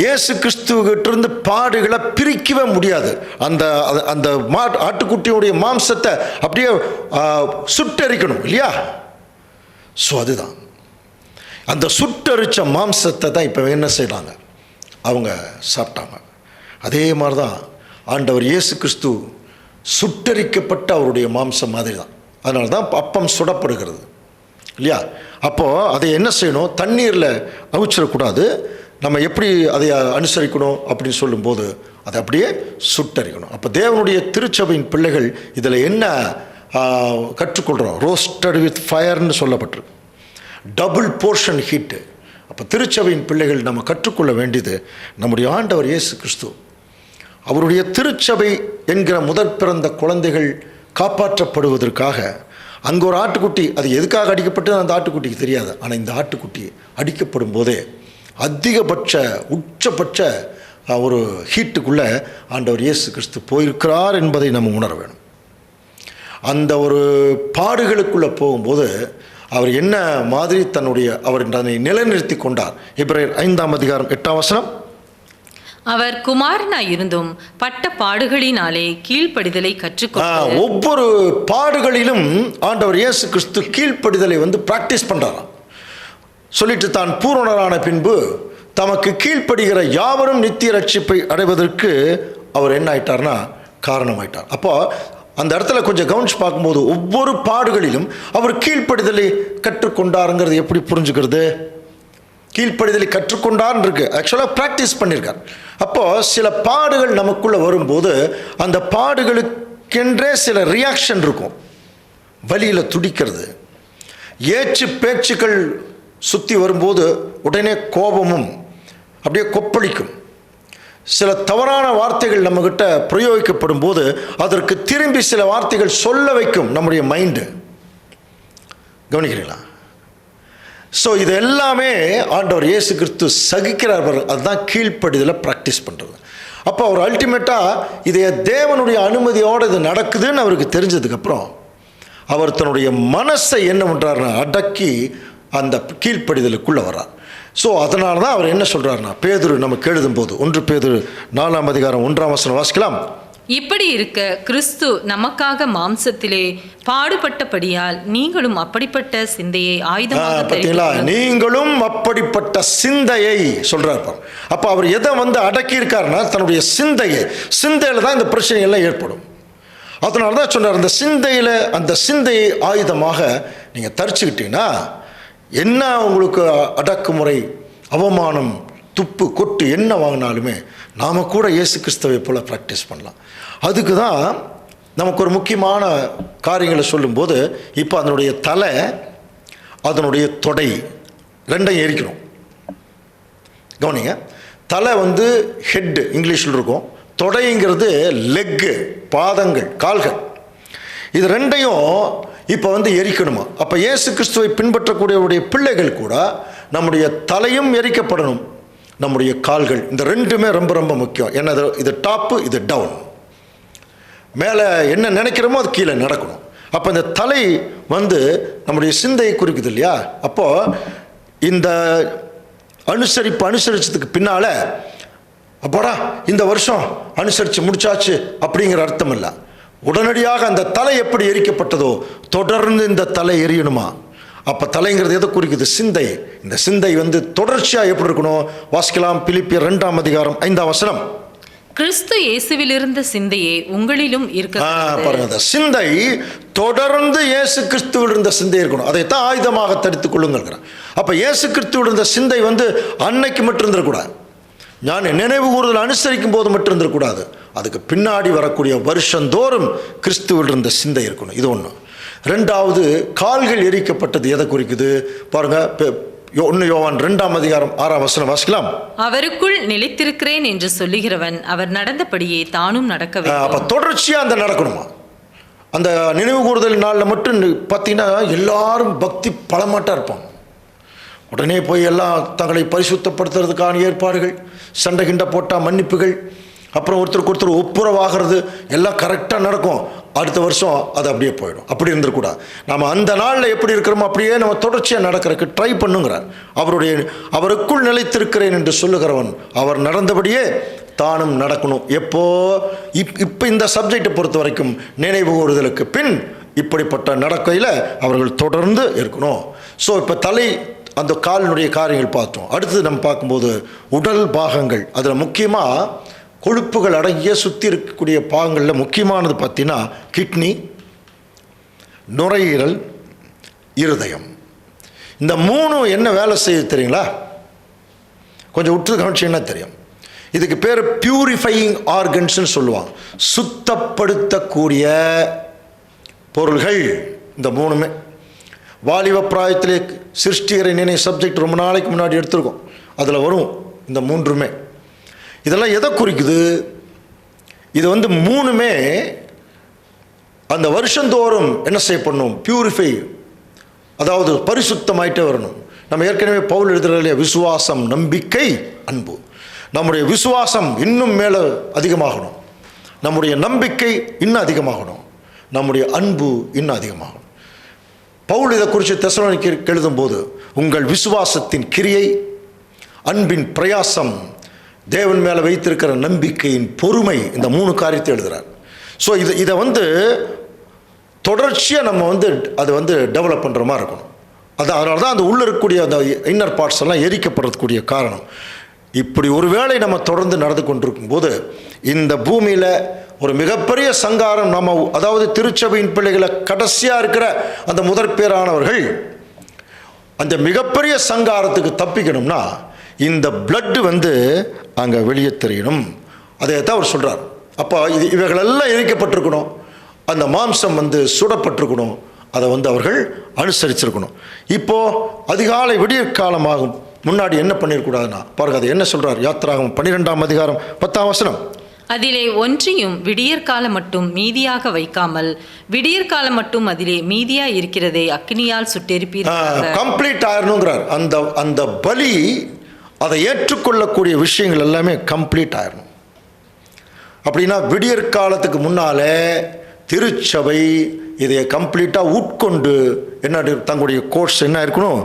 இயேசு கிறிஸ்துவிட்டிருந்து பாடுகளை பிரிக்கவே முடியாது. அந்த அந்த ஆட்டுக்குட்டியுடைய மாம்சத்தை அப்படியே சுட்டரிக்கணும் இல்லையா? ஸோ அதுதான் அந்த சுட்டரிச்ச மாம்சத்தை தான் இப்போ என்ன செய்கிறாங்க, அவங்க சாப்பிட்டாங்க. அதே மாதிரி தான் ஆண்டவர் இயேசு கிறிஸ்து சுட்டரிக்கப்பட்ட அவருடைய மாம்சம் மாதிரி தான். அதனால தான் அப்பம் சுடப்படுகிறது இல்லையா? அப்போது அதை என்ன செய்யணும்? தண்ணீரில் அவிச்சிடக்கூடாது. நம்ம எப்படி அதை அனுசரிக்கணும் அப்படின்னு சொல்லும்போது அதை அப்படியே சுட்டரிக்கணும். அப்போ தேவனுடைய திருச்சபையின் பிள்ளைகள் இதில் என்ன கற்றுக்கொள்கிறோம்? ரோஸ்டட் வித் ஃபயர்னு சொல்லப்பட்டிருக்கு, டபுள் போர்ஷன் ஹீட்டு. அப்போ திருச்சபையின் பிள்ளைகள் நம்ம கற்றுக்கொள்ள வேண்டியது, நம்முடைய ஆண்டவர் இயேசு கிறிஸ்து அவருடைய திருச்சபை என்கிற முதற் பிறந்த குழந்தைகள் காப்பாற்றப்படுவதற்காக அங்கே ஒரு ஆட்டுக்குட்டி, அது எதுக்காக அடிக்கப்பட்டது அந்த ஆட்டுக்குட்டிக்கு தெரியாது. ஆனால் இந்த ஆட்டுக்குட்டி அடிக்கப்படும் போதே அதிகபட்ச உச்சபட்ச ஒரு ஹீட்டுக்குள்ளே ஆண்டவர் இயேசு கிறிஸ்து போயிருக்கிறார் என்பதை நம்ம உணர வேணும். அந்த ஒரு பாடுகளுக்குள்ளே போகும்போது அவர் என்ன மாதிரி அவர் தன்னை நிலைநிறுத்தி கொண்டார். எபிரேயர் 5ஆம் அதிகாரம் 8ஆம் வசனம். அவர் குமாரனாய் இருந்தும் பட்ட பாடுகளினாலே கீழ்ப்படிதலை கற்றுக்கொண்டார். ஒவ்வொரு பாடுகளிலும் ஆண்டவர் இயேசு கிறிஸ்து கீழ்ப்படிதலை பிராக்டிஸ் பண்றாராம். சொல்லிட்டு தான் பூரணரான பின்பு தமக்கு கீழ்ப்படுகிற யாவரும் நித்திய ரட்சிப்பை அடைவதற்கு அவர் என்ன ஆயிட்டார்னா காரணமாயிட்டார். அப்போ அந்த இடத்துல கொஞ்சம் கவனிச்சு பார்க்கும்போது ஒவ்வொரு பாடுகளிலும் அவர் கீழ்ப்படிதலை கற்றுக்கொண்டாருங்கிறது எப்படி புரிஞ்சுக்கிறது? கீழ்ப்படிதலை கற்றுக்கொண்டார் இருக்கு, ஆக்சுவலாக ப்ராக்டிஸ் பண்ணியிருக்கார். அப்போ சில பாடுகள் நமக்குள்ள வரும்போது அந்த பாடுகளுக்கென்றே சில ரியாக்ஷன் இருக்கும். வலியில் துடிக்கிறது, ஏச்சு பேச்சுக்கள் சுற்றி வரும்போது உடனே கோபமும் அப்படியே கொப்பளிக்கும். சில தவறான வார்த்தைகள் நம்மகிட்ட பிரயோகிக்கப்படும் போது அதற்கு திரும்பி சில வார்த்தைகள் சொல்ல வைக்கும் நம்முடைய மைண்டு. கவனிக்கிறீங்களா? ஸோ இது எல்லாமே ஆண்டவர் இயேசு கிறிஸ்து சகிக்கிறார். அதுதான் கீழ்ப்படிதலை ப்ராக்டிஸ் பண்ணுறது. அப்போ அவர் அல்டிமேட்டாக இதை தேவனுடைய அனுமதியோடு இது நடக்குதுன்னு அவருக்கு தெரிஞ்சதுக்கப்புறம் அவர் தன்னுடைய மனசை என்ன பண்ணுறாருன்னா அடக்கி அந்த கீழ்ப்படிதலுக்குள்ளே வர்றார். ஸோ அதனால தான் அவர் என்ன சொல்கிறாருன்னா, பேதுரு நமக்கு எழுதும்போது 1 பேதுரு 4ஆம் அதிகாரம் 1ஆம் வசனம் வாசிக்கலாம். இப்படி இருக்க கிறிஸ்து நமக்காக மாம்சத்திலே பாடுபட்டபடியால் நீங்களும் அப்படிப்பட்ட சிந்தையை ஆயுதமாக பார்த்தீங்களா? நீங்களும் அப்படிப்பட்ட சிந்தையை சொல்றார். அப்போ அவர் எதை அடக்கி இருக்காருன்னா தன்னுடைய சிந்தையில தான் இந்த பிரச்சனை எல்லாம் ஏற்படும். அதனால தான் சொன்னார், அந்த சிந்தையை ஆயுதமாக நீங்கள் தரிச்சுக்கிட்டீங்கன்னா என்ன உங்களுக்கு அடக்குமுறை, அவமானம், துப்பு கொட்டு என்ன வாங்கினாலுமே நாம் கூட இயேசு கிறிஸ்துவை போல ப்ராக்டிஸ் பண்ணலாம். அதுக்கு தான் நமக்கு ஒரு முக்கியமான காரியங்களை சொல்லும்போது இப்போ அதனுடைய தலை, அதனுடைய தொடை ரெண்டையும் எரிக்கணும். கவனிங்க, தலை ஹெட்டு இங்கிலீஷில் இருக்கும், தொடைங்கிறது லெக்கு, பாதங்கள், கால்கள். இது ரெண்டையும் இப்போ எரிக்கணுமா? அப்போ இயேசு கிறிஸ்துவை பின்பற்றக்கூடியவருடைய பிள்ளைகள் கூட நம்முடைய தலையும் எரிக்கப்படணும், நம்முடைய கால்கள், இந்த ரெண்டுமே ரொம்ப ரொம்ப முக்கியம். ஏன்னா இது டாப்பு, இது டவுன். மேலே என்ன நினைக்கிறோமோ அது கீழே நடக்கணும். அப்போ இந்த தலை நம்முடைய சிந்தையை குறிக்குது இல்லையா? அப்போது இந்த அனுசரிச்சதுக்கு பின்னால் அப்போடா இந்த வருஷம் அனுசரித்து முடிச்சாச்சு அப்படிங்கிற அர்த்தம் இல்லை. உடனடியாக அந்த தலை எப்படி எரிக்கப்பட்டதோ தொடர்ந்து இந்த தலை எரியணுமா? அப்போ தலைங்கிறது எதை குறிக்குது? சிந்தை. இந்த சிந்தை தொடர்ச்சியாக எப்படி இருக்கணும்? வாசிக்கலாம். பிலிப்பியர் 2ஆம் அதிகாரம் 5ஆம் வசனம். கிறிஸ்து இயேசுவில் இருந்த சிந்தையே உங்களிலும் இருக்க பாருங்க, சிந்தை தொடர்ந்து இயேசு கிறிஸ்துவில் இருந்த சிந்தை இருக்கணும். அதைத்தான் ஆயுதமாக தடுத்துக் கொள்ளுங்கள். அப்ப இயேசு கிறிஸ்துவில் இருந்த சிந்தை அன்னைக்கு மட்டும் இருந்துடக்கூடாது, நான் நினைவு கூறுதல் அனுசரிக்கும் போது மட்டும் இருந்துடக்கூடாது, அதுக்கு பின்னாடி வரக்கூடிய வருஷந்தோறும் கிறிஸ்துவில் இருந்த சிந்தை இருக்கணும். இது ஒன்று. ரெண்டாவது, கால்கள் எரிக்கப்பட்டது எதை குறிக்குது பாருங்க. 1 யோவான் 2ஆம் அதிகாரம் 6ஆம் வசனம் வாசிக்கலாம். அவருக்குள் நிலைத்திருக்கிறேன் என்று சொல்லுகிறவன் அவர் நடந்தபடியே தானும் நடக்க வேண்டும். அப்ப தொடர்ச்சியா அந்த நடக்கணுமா? அந்த நினைவு கூறுதல் நாளில் மட்டும் பார்த்தீங்கன்னா எல்லாரும் பக்தி பலமாட்டா இருப்பாங்க. உடனே போய் எல்லாம் தங்களை பரிசுத்தப்படுத்துறதுக்கான ஏற்பாடுகள், சண்டை கிண்டை போட்டால் மன்னிப்புகள், அப்புறம் ஒருத்தருக்கு ஒருத்தர் ஒப்புரவாகிறது எல்லாம் கரெக்டாக நடக்கும். அடுத்த வருஷம் அது அப்படியே போயிடும். அப்படி இருந்துக்கூடாது. நம்ம அந்த நாளில் எப்படி இருக்கிறோமோ அப்படியே நம்ம தொடர்ச்சியாக நடக்கிறதுக்கு ட்ரை பண்ணுங்கிறார். அவருக்குள் நிலைத்திருக்கிறேன் என்று சொல்லுகிறவன் அவர் நடந்தபடியே தானும் நடக்கணும். எப்போ? இப்போ இந்த சப்ஜெக்டை பொறுத்த வரைக்கும் நினைவு கூறுதலுக்கு பின் இப்படிப்பட்ட நடக்கையில் அவர்கள் தொடர்ந்து இருக்கணும். ஸோ இப்போ தலை, அந்த காலினுடைய காரியங்கள் பார்த்தோம். அடுத்தது நம்ம பார்க்கும்போது உடல் பாகங்கள், அதில் முக்கியமாக கொழுப்புகள் அடங்கிய சுற்றி இருக்கக்கூடிய பாகங்களில் முக்கியமானது பார்த்தீங்கன்னா கிட்னி, நுரையீரல், இருதயம். இந்த 3 என்ன வேலை செய்யுது தெரியுங்களா? கொஞ்சம் உற்று கவனிச்சீங்கன்னா தெரியும். இதுக்கு பேர் பியூரிஃபையிங் ஆர்கன்ஸ்ன்னு சொல்லுவாங்க, சுத்தப்படுத்தக்கூடிய பொருள்கள். இந்த 3மே வாலிப பிராயத்திலே சிருஷ்டிகரை நினை சப்ஜெக்ட் ரொம்ப நாளைக்கு முன்னாடி எடுத்திருக்கோம், அதில் வரும் இந்த 3மே. இதெல்லாம் எதை குறிக்குது? இது 3மே அந்த வருஷந்தோறும் என்ன செய்யப்படணும்? பியூரிஃபை, அதாவது பரிசுத்தமாயிட்டே வரணும். நம்ம ஏற்கனவே பவுல் எழுதுகிற இல்லையா, விசுவாசம், நம்பிக்கை, அன்பு. நம்முடைய விசுவாசம் இன்னும் மேலே அதிகமாகணும், நம்முடைய நம்பிக்கை இன்னும் அதிகமாகணும், நம்முடைய அன்பு இன்னும் அதிகமாகணும். பவுல் இதை குறித்து தெசலோனிக்கேயருக்கு எழுதும்போது உங்கள் விசுவாசத்தின் கிரியை, அன்பின் பிரயாசம், தேவன் மேலே வைத்திருக்கிற நம்பிக்கையின் பொறுமை, இந்த 3 காரியத்தை எழுதுகிறார். ஸோ இதை தொடர்ச்சியாக நம்ம அதை டெவலப் பண்ணுற மாதிரி இருக்கணும். அதனால தான் அந்த உள்ளே இருக்கக்கூடிய அந்த இன்னர் பார்ட்ஸ் எல்லாம் எரிக்கப்படுறதுக்குரிய காரணம். இப்படி ஒரு வேளை நம்ம தொடர்ந்து நடந்து கொண்டிருக்கும் போது இந்த பூமியில் ஒரு மிகப்பெரிய சங்காரம், அதாவது திருச்சபையின் பிள்ளைகளை கடைசியாக இருக்கிற அந்த முதற்பேரானவர்கள் அந்த மிகப்பெரிய சங்காரத்துக்கு தப்பிக்கணும்னா இந்த பிளட்டு அங்கே வெளியே தெரியணும். அதை தான் அவர் சொல்கிறார். அப்போ இவைகளெல்லாம் எரிக்கப்பட்டிருக்கணும், அந்த மாம்சம் சுடப்பட்டிருக்கணும், அதை அவர்கள் அனுசரிச்சிருக்கணும். இப்போது அதிகாலை விடியற் காலமாகும் முன்னாடி என்ன பண்ணிடக்கூடாதுன்னா பாருங்க, அதை என்ன சொல்கிறார்? யாத்திராகமம் 12ஆம் அதிகாரம் 10ஆம் வசனம். அதிலே ஒன்றையும் விடியற்காலம் மட்டும் மீதியாக வைக்காமல் விடியற்காலம் மட்டும் அதிலே மீதியா இருக்கிறதை அக்னியால் சுட்டெரிப்பீர்கள். கம்ப்ளீட் ஆயிரணுங்கிறார். அந்த பலி, அதை ஏற்றுக்கொள்ளக்கூடிய விஷயங்கள் எல்லாமே கம்ப்ளீட் ஆயிரணும். அப்படின்னா விடியற்காலத்துக்கு முன்னாலே திருச்சபை இதை கம்ப்ளீட்டாக உட்கொண்டு என்ன தங்களுடைய கோர்ஸ் என்ன இருக்கணும்,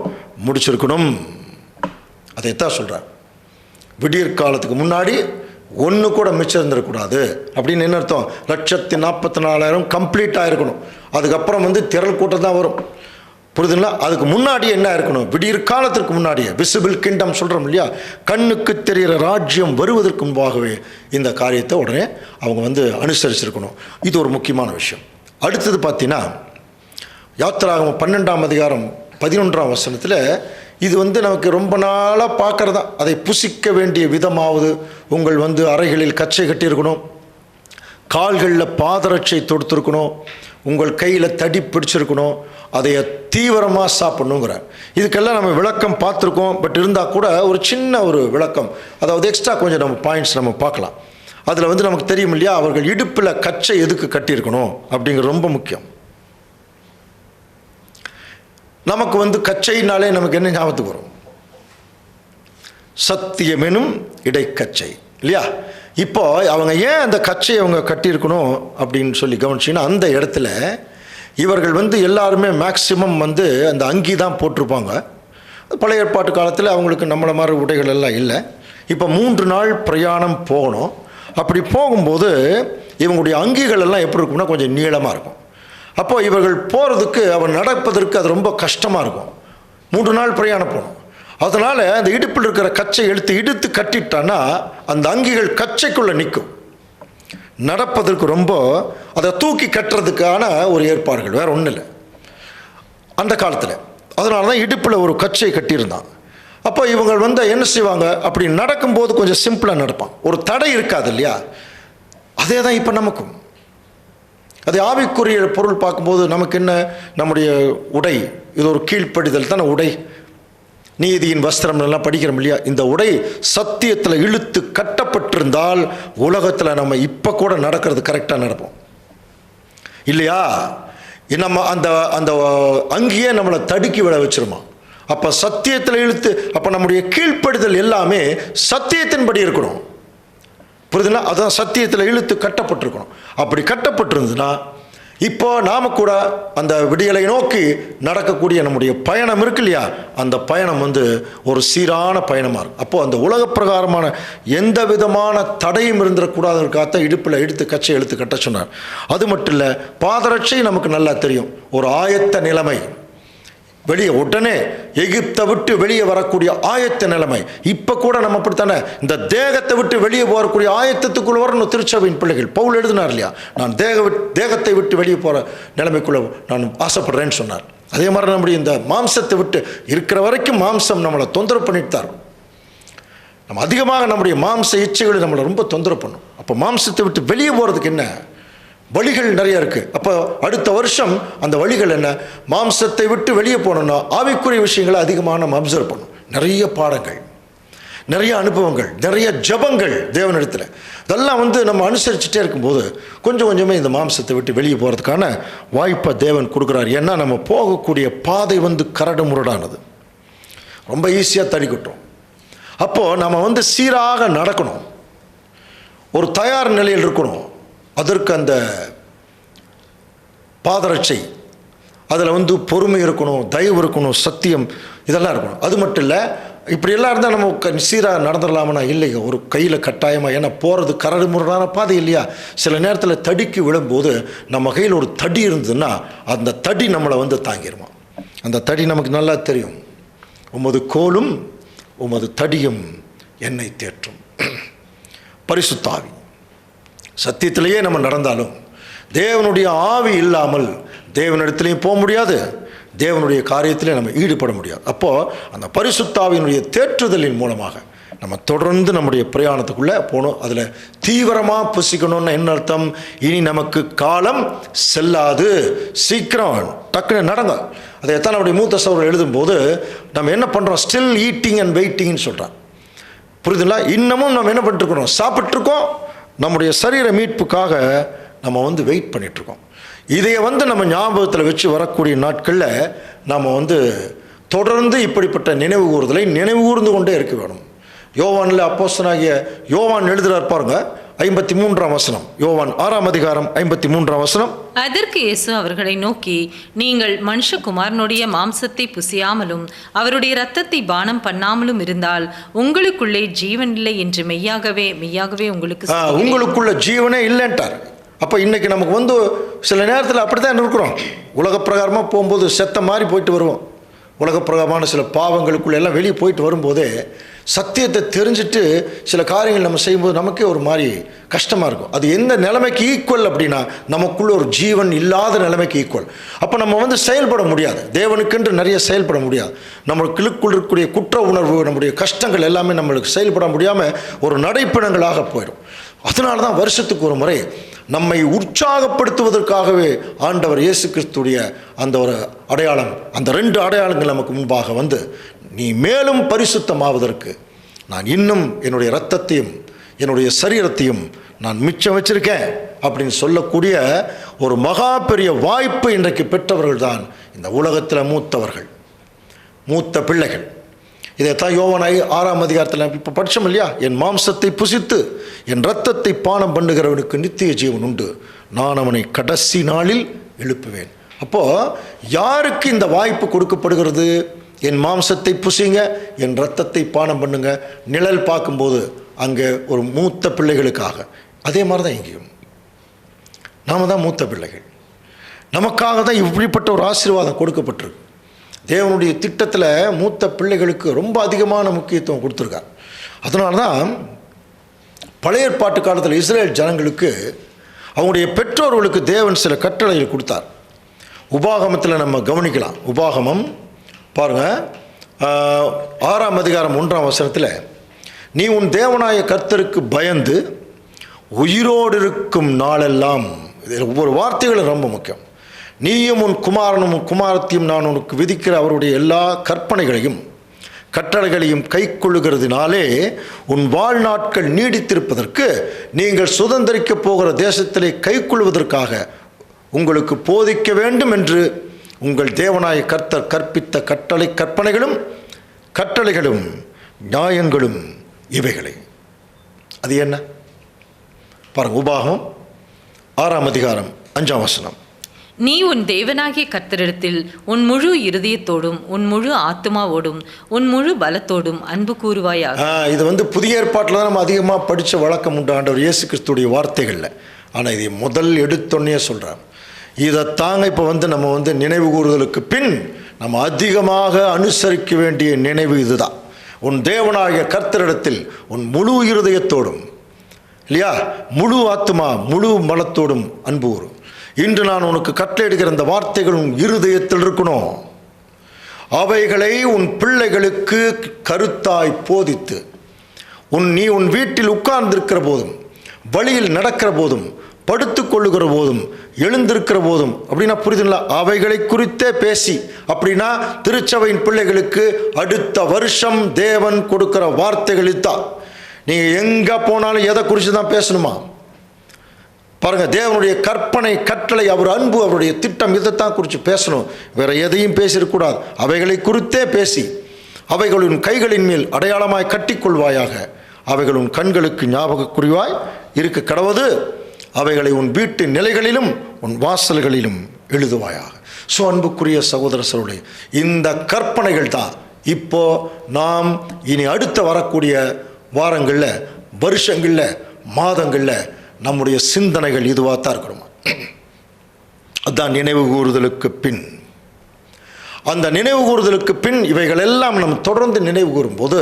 முடிச்சிருக்கணும். அதைத்தான் சொல்கிறார். விடியற்காலத்துக்கு முன்னாடி ஒன்று கூட மிச்சம் இருந்துடக்கூடாது. அப்படின்னு என்ன அர்த்தம்? 1,44,000 கம்ப்ளீட் ஆகிருக்கணும். அதுக்கப்புறம் திரள் கூட்டம் தான் வரும். புரியுதுங்களா? அதுக்கு முன்னாடி என்ன இருக்கணும்? விடியற்காலத்திற்கு முன்னாடியே விசிபிள் கிங்டம் சொல்கிறோம் இல்லையா, கண்ணுக்கு தெரிகிற ராஜ்யம் வருவதற்கு முன்பாகவே இந்த காரியத்தை உடனே அவங்க அனுசரிச்சிருக்கணும். இது ஒரு முக்கியமான விஷயம். அடுத்தது பார்த்தீங்கன்னா யாத்திராகமம் 12ஆம் அதிகாரம் 11ஆம் வசனத்தில் இது நமக்கு ரொம்ப நாளாக பார்க்குறதா. அதை புசிக்க வேண்டிய விதமாவது உங்கள் அறைகளில் கச்சை கட்டியிருக்கணும், கால்களில் பாதரட்சை தொடுத்துருக்கணும், உங்கள் கையில் தடி பிடிச்சிருக்கணும், அதை தீவிரமாக சாப்பிடணுங்கிறார். இதுக்கெல்லாம் நம்ம விளக்கம் பார்த்துருக்கோம். பட் இருந்தால் கூட ஒரு சின்ன ஒரு விளக்கம், அதாவது எக்ஸ்ட்ரா கொஞ்சம் நம்ம பாயிண்ட்ஸ் நம்ம பார்க்கலாம். அதில் நமக்கு தெரியும் இல்லையா, அவர்கள் இடுப்பில் கச்சை எதுக்கு கட்டியிருக்கணும் அப்படிங்கிறது ரொம்ப முக்கியம். நமக்கு கச்சைனாலே நமக்கு என்ன ஞாபகத்துக்கு வரும்? சத்தியமெனும் இடைக்கச்சை இல்லையா? இப்போ அவங்க ஏன் அந்த கச்சையை அவங்க கட்டியிருக்கணும் அப்படின்னு சொல்லி கவனிச்சிங்கன்னா, அந்த இடத்துல இவர்கள் எல்லாருமே மேக்சிமம் அந்த அங்கி தான் போட்டிருப்பாங்க. பழைய ஏற்பாட்டு காலத்தில் அவங்களுக்கு நம்மளை மாதிரி உடைகள் எல்லாம் இல்லை. இப்போ 3 நாள் பிரயாணம் போகணும். அப்படி போகும்போது இவங்களுடைய அங்கிகள் எல்லாம் எப்படி இருக்கும்னா கொஞ்சம் நீளமாக இருக்கும். அப்போது இவர்கள் போகிறதுக்கு, அவர் நடப்பதற்கு அது ரொம்ப கஷ்டமாக இருக்கும். 3 நாள் பிரயாணம் போகணும். அதனால் அந்த இடுப்பில் இருக்கிற கச்சை இழுத்து கட்டிட்டான்னா அந்த அங்கிகள் கச்சைக்குள்ளே நிற்கும். நடப்பதற்கு ரொம்ப அதை தூக்கி கட்டுறதுக்கான ஒரு ஏற்பாடுகள், வேறு ஒன்றும் இல்லை அந்த காலத்தில். அதனால தான் இடுப்பில் ஒரு கச்சை கட்டியிருந்தான். அப்போ இவங்க என்ன செய்வாங்க, அப்படி நடக்கும்போது கொஞ்சம் சிம்பிளாக நடப்பான், ஒரு தடை இருக்காது இல்லையா? அதே தான் இப்போ நமக்கும். அது ஆவிக்குரிய பொருள் பார்க்கும்போது நமக்கு என்ன, நம்முடைய உடை இது ஒரு கீழ்ப்படிதல் தானே உடை. நீதியின் வஸ்திரம் எல்லாம் படிக்கிறோம் இல்லையா? இந்த உடை சத்தியத்தில் இழுத்து கட்டப்பட்டிருந்தால் உலகத்தில் நம்ம இப்போ கூட நடக்கிறது கரெக்டாக நடப்போம் இல்லையா? நம்ம அந்த அந்த அங்கேயே நம்மளை தடுக்கி விட வச்சிருமா. அப்போ சத்தியத்தில் இழுத்து, அப்போ நம்முடைய கீழ்ப்படிதல் எல்லாமே சத்தியத்தின்படி இருக்கணும். புரியுதுன்னா? அதான் சத்தியத்தில் இழுத்து கட்டப்பட்டிருக்கணும். அப்படி கட்டப்பட்டிருந்துன்னா இப்போ நாம் கூட அந்த விடியலை நோக்கி நடக்கக்கூடிய நம்முடைய பயணம் இருக்கு இல்லையா, அந்த பயணம் ஒரு சீரான பயணமாக இருக்கும். அப்போது அந்த உலக பிரகாரமான எந்த விதமான தடையும் இருந்துடக்கூடாதுக்காகத்தான் இடுப்பில் கச்சை இழுத்து கட்ட சொன்னார். அது மட்டும் இல்லை, பாதரட்சை நமக்கு நல்லா தெரியும், ஒரு ஆயத்த நிலைமை. வெளியே உடனே எகிப்தை விட்டு வெளியே வரக்கூடிய ஆயத்த நிலைமை. இப்போ கூட நம்ம அப்படித்தானே இந்த தேகத்தை விட்டு வெளியே போகக்கூடிய ஆயத்தத்துக்குள்ள வரணும் திருச்சபையின் பிள்ளைகள். பவுல் எழுதினார் இல்லையா, நான் தேகத்தை விட்டு வெளியே போகிற நிலைமைக்குள்ள நான் ஆசைப்படுறேன்னு சொன்னார். அதே மாதிரி நம்முடைய இந்த மாம்சத்தை விட்டு இருக்கிற வரைக்கும் மாம்சம் நம்மளை தொந்தரவு பண்ணிட்டு தான். நம்ம அதிகமாக நம்முடைய மாம்ச இச்சைகளை நம்மளை ரொம்ப தொந்தரவு பண்ணும். அப்போ மாம்சத்தை விட்டு வெளியே போகிறதுக்கு என்ன வழிகள் நிறைய இருக்குது. அப்போ அடுத்த வருஷம் அந்த வழிகள் என்ன, மாம்சத்தை விட்டு வெளியே போகணுன்னா ஆவிக்குரிய விஷயங்களை அதிகமாக நம்ம அப்சர்வ் பண்ணணும். நிறைய பாடங்கள், நிறைய அனுபவங்கள், நிறைய ஜபங்கள் தேவனிடத்தில், இதெல்லாம் வந்து நம்ம அனுசரிச்சுட்டே இருக்கும்போது கொஞ்சம் கொஞ்சமே இந்த மாம்சத்தை விட்டு வெளியே போகிறதுக்கான வாய்ப்பை தேவன் கொடுக்குறார். ஏன்னா நம்ம போகக்கூடிய பாதை வந்து கரடு முரடானது, ரொம்ப ஈஸியாக தடிக்கட்டும். அப்போது நம்ம வந்து சீராக நடக்கணும், ஒரு தயார் நிலையில் இருக்கணும். அதற்கு அந்த பாதரட்சை, அதில் வந்து பொறுமை இருக்கணும், தயவு இருக்கணும், சத்தியம் இதெல்லாம் இருக்கணும். அது மட்டும் இல்லை, இப்படியெல்லாம் இருந்தால் நம்ம சீராக நடந்துடலாமனா இல்லைங்க, ஒரு கையில் கட்டாயமாக. ஏன்னா போகிறது கரடு முரடான பாதை இல்லையா. சில நேரத்தில் தடிக்கு விழும்போது நம்ம கையில் ஒரு தடி இருந்ததுன்னா அந்த தடி நம்மளை வந்து தாங்கிடுமா. அந்த தடி நமக்கு நல்லா தெரியும். உமது கோலும் உமது தடியும் என்னை தேற்றும். பரிசுத்த ஆவி, சத்தியத்திலேயே நம்ம நடந்தாலும் தேவனுடைய ஆவி இல்லாமல் தேவனிடத்திலையும் போக முடியாது, தேவனுடைய காரியத்திலே நம்ம ஈடுபட முடியாது. அப்போது அந்த பரிசுத்த ஆவியினுடைய தேற்றுதலின் மூலமாக நம்ம தொடர்ந்து நம்முடைய பிரயாணத்துக்குள்ளே போகணும். அதில் தீவிரமாக புசிக்கணும்னு என்ன அர்த்தம்? இனி நமக்கு காலம் செல்லாது, சீக்கிரம் டக்குன்னு நடங்க. அதைத்தான் நம்முடைய மூத்த சகோதரர் எழுதும்போது நம்ம என்ன பண்ணுறோம்? ஸ்டில் ஈட்டிங் அண்ட் வெயிட்டிங்னு சொல்கிறோம். புரியுதுங்களா? இன்னமும் நம்ம என்ன பண்ணிட்டுருக்கோம்? சாப்பிட்ருக்கோம், நம்முடைய சரீர மீட்புக்காக நம்ம வந்து வெயிட் பண்ணிகிட்ருக்கோம். இதை வந்து நம்ம ஞாபகத்தில் வச்சு வரக்கூடிய நாட்களில் நம்ம வந்து தொடர்ந்து இப்படிப்பட்ட நினைவு கூறுதலை நினைவு கூர்ந்து கொண்டே இருக்க வேணும். யோவானில் அப்போஸ்தலனாகிய யோவான் எழுதுகிறார் பாருங்க, 53ஆம் வசனம், யோவான் 6ஆம் அதிகாரம் 53ஆம் வசனம். அதற்கு இயேசு அவர்களை நோக்கி, நீங்கள் மனுஷகுமாரனுடைய மாம்சத்தை புசியாமலும் அவருடைய இரத்தத்தை பானம் பண்ணாமலும் இருந்தால் உங்களுக்குள்ளே ஜீவன் இல்லை என்று மெய்யாகவே மெய்யாகவே உங்களுக்குள்ள ஜீவனே இல்லைன்ட்டார். அப்போ இன்றைக்கி நமக்கு வந்து சில நேரத்தில் அப்படி தான் இருக்கிறோம். உலக பிரகாரமாக போகும்போது செத்த மாதிரி போயிட்டு வருவோம். உலக பிரகாரமான சில பாவங்களுக்குள்ள எல்லாம் வெளியே போயிட்டு வரும்போதே சத்தியத்தை தெரிஞ்சுட்டு சில காரியங்கள் நம்ம செய்யும்போது நமக்கே ஒரு மாதிரி கஷ்டமாக இருக்கும். அது எந்த நிலைமைக்கு ஈக்குவல் அப்படின்னா நமக்குள்ள ஒரு ஜீவன் இல்லாத நிலைமைக்கு ஈக்குவல். அப்போ நம்ம வந்து செயல்பட முடியாது, தேவனுக்கென்று நிறைய செயல்பட முடியாது. நம்மளுக்குள் இருக்கக்கூடிய குற்ற உணர்வு, நம்முடைய கஷ்டங்கள் எல்லாமே நம்மளுக்கு செயல்பட முடியாமல் ஒரு நடைப்பிணங்களாக போயிடும். அதனால தான் வருஷத்துக்கு ஒரு முறை நம்மை உற்சாகப்படுத்துவதற்காகவே ஆண்டவர் இயேசு கிறிஸ்துடைய அந்த ஒரு அடையாளம், அந்த 2 அடையாளங்கள் நமக்கு முன்பாக வந்து, நீ மேலும் பரிசுத்தமாவதற்கு நான் இன்னும் என்னுடைய இரத்தத்தையும் என்னுடைய சரீரத்தையும் நான் மிச்சம் வச்சிருக்கேன் அப்படின்னு சொல்லக்கூடிய ஒரு மகா பெரிய வாய்ப்பு இன்றைக்கு பெற்றவர்கள் தான் இந்த உலகத்தில் மூத்தவர்கள், மூத்த பிள்ளைகள். இதைத்தான் யோவான் 6ஆம் அதிகாரத்தில் இப்போ படித்தோம் இல்லையா? என் மாம்சத்தை புசித்து என் இரத்தத்தை பானம் பண்ணுகிறவனுக்கு நித்திய ஜீவன் உண்டு, நான் அவனை கடைசி நாளில் எழுப்புவேன். அப்போது யாருக்கு இந்த வாய்ப்பு கொடுக்கப்படுகிறது? என் மாம்சத்தை புசிங்க, என் இரத்தத்தை பானம் பண்ணுங்க. நிழல் பார்க்கும்போது அங்கே ஒரு மூத்த பிள்ளைகளுக்காக. அதே மாதிரி தான் இங்கேயும் நாம் தான் மூத்த பிள்ளைகள், நமக்காக தான் இப்படிப்பட்ட ஒரு ஆசீர்வாதம் கொடுக்கப்பட்டிருக்கு. தேவனுடைய திட்டத்தில் மூத்த பிள்ளைகளுக்கு ரொம்ப அதிகமான முக்கியத்துவம் கொடுத்துருக்கார். அதனால தான் பழைய ஏற்பாட்டு காலத்தில் இஸ்ரேல் ஜனங்களுக்கு அவங்களுடைய பெற்றோர்களுக்கு தேவன் சில கட்டளைகள் கொடுத்தார். உபாகமத்தில் நம்ம கவனிக்கலாம். உபாகமம் பாருங்கள், 6ஆம் அதிகாரம் 1ஆம் வசனத்தில், நீ உன் தேவனாய கர்த்தருக்கு பயந்து உயிரோடு இருக்கும் நாளெல்லாம். இதில் ஒவ்வொரு வார்த்தைகளும் ரொம்ப முக்கியம். நீயும் உன் குமாரனும் உன் குமாரத்தையும் நான் உனக்கு விதிக்கிற அவருடைய எல்லா கற்பனைகளையும் கட்டளைகளையும் கை கொள்ளுகிறதுனாலே உன் வாழ்நாட்கள் நீடித்திருப்பதற்கு நீங்கள் சுதந்திரிக்கப் போகிற தேசத்திலே கை கொள்வதற்காக உங்களுக்கு போதிக்க வேண்டும் என்று உங்கள் தேவனாய கர்த்தர் கற்பித்த கட்டளைகளும் நியாயங்களும் இவைகளை. அது என்ன பாருங்க, உபாகமம் 6ஆம் அதிகாரம் 5ஆம் வசனம். நீ உன் தேவனாகிய கர்த்தரிடத்தில் உன் முழு இருதயத்தோடும் உன் முழு ஆத்துமாவோடும் உன் முழு பலத்தோடும் அன்பு கூறுவாயாக. இது வந்து புதிய ஏற்பாட்டில் தான் நம்ம அதிகமாக படித்த வழக்கம் உண்டு ஆண்டவர் இயேசு கிறிஸ்துடைய வார்த்தைகளில். ஆனால் இதை முதல் எடுத்தோன்னே சொல்கிறார். இதை தாங்க இப்போ வந்து நம்ம வந்து நினைவு கூறுதலுக்கு பின் நம்ம அதிகமாக அனுசரிக்க வேண்டிய நினைவு இதுதான். உன் தேவனாகிய கர்த்தரிடத்தில் உன் முழு இருதயத்தோடும், இல்லையா, முழு ஆத்துமா முழு பலத்தோடும் அன்பு கூறும். இன்று நான் உனக்கு கட்டளையிடுகிற இந்த வார்த்தைகள் உன் இருதயத்தில் இருக்கணும். அவைகளை உன் பிள்ளைகளுக்கு கருத்தாய் போதித்து நீ உன் வீட்டில் உட்கார்ந்திருக்கிற போதும், வழியில் நடக்கிற போதும், படுத்து கொள்ளுகிற போதும் எழுந்திருக்கிற போதும், அப்படின்னா புரியுதுங்களா? அவைகளை குறித்தே பேசி, அப்படின்னா திருச்சபையின் பிள்ளைகளுக்கு அடுத்த வருஷம் தேவன் கொடுக்கிற வார்த்தைகள் தான். நீங்கள் எங்கே போனாலும் எதை குறித்து தான் பேசணுமா? பாருங்க, தேவனுடைய கற்பனை, கட்டளை, அவர் அன்பு, அவருடைய திட்டம், இதைத்தான் குறித்து பேசணும். வேற எதையும் பேசிடக்கூடாது. அவைகளை குறித்தே பேசி, அவைகளின் கைகளின் மேல் அடையாளமாய் கட்டிக்கொள்வாயாக, அவைகள் உன் கண்களுக்கு ஞாபக குறிவாய் இருக்க கடவது, அவைகளை உன் வீட்டு நிலைகளிலும் உன் வாசல்களிலும் எழுதுவாயாக. ஸோ அன்புக்குரிய சகோதர சகோதரி, இந்த கற்பனைகள் தான் இப்போ நாம் இனி அடுத்த வரக்கூடிய வாரங்களில், வருஷங்களில், மாதங்களில் நம்முடைய சிந்தனைகள் இதுவாக தான் இருக்கணுமா? அதுதான் நினைவு கூறுதலுக்கு பின். அந்த நினைவு கூறுதலுக்கு பின் இவைகள் எல்லாம் நம்ம தொடர்ந்து நினைவு கூறும்போது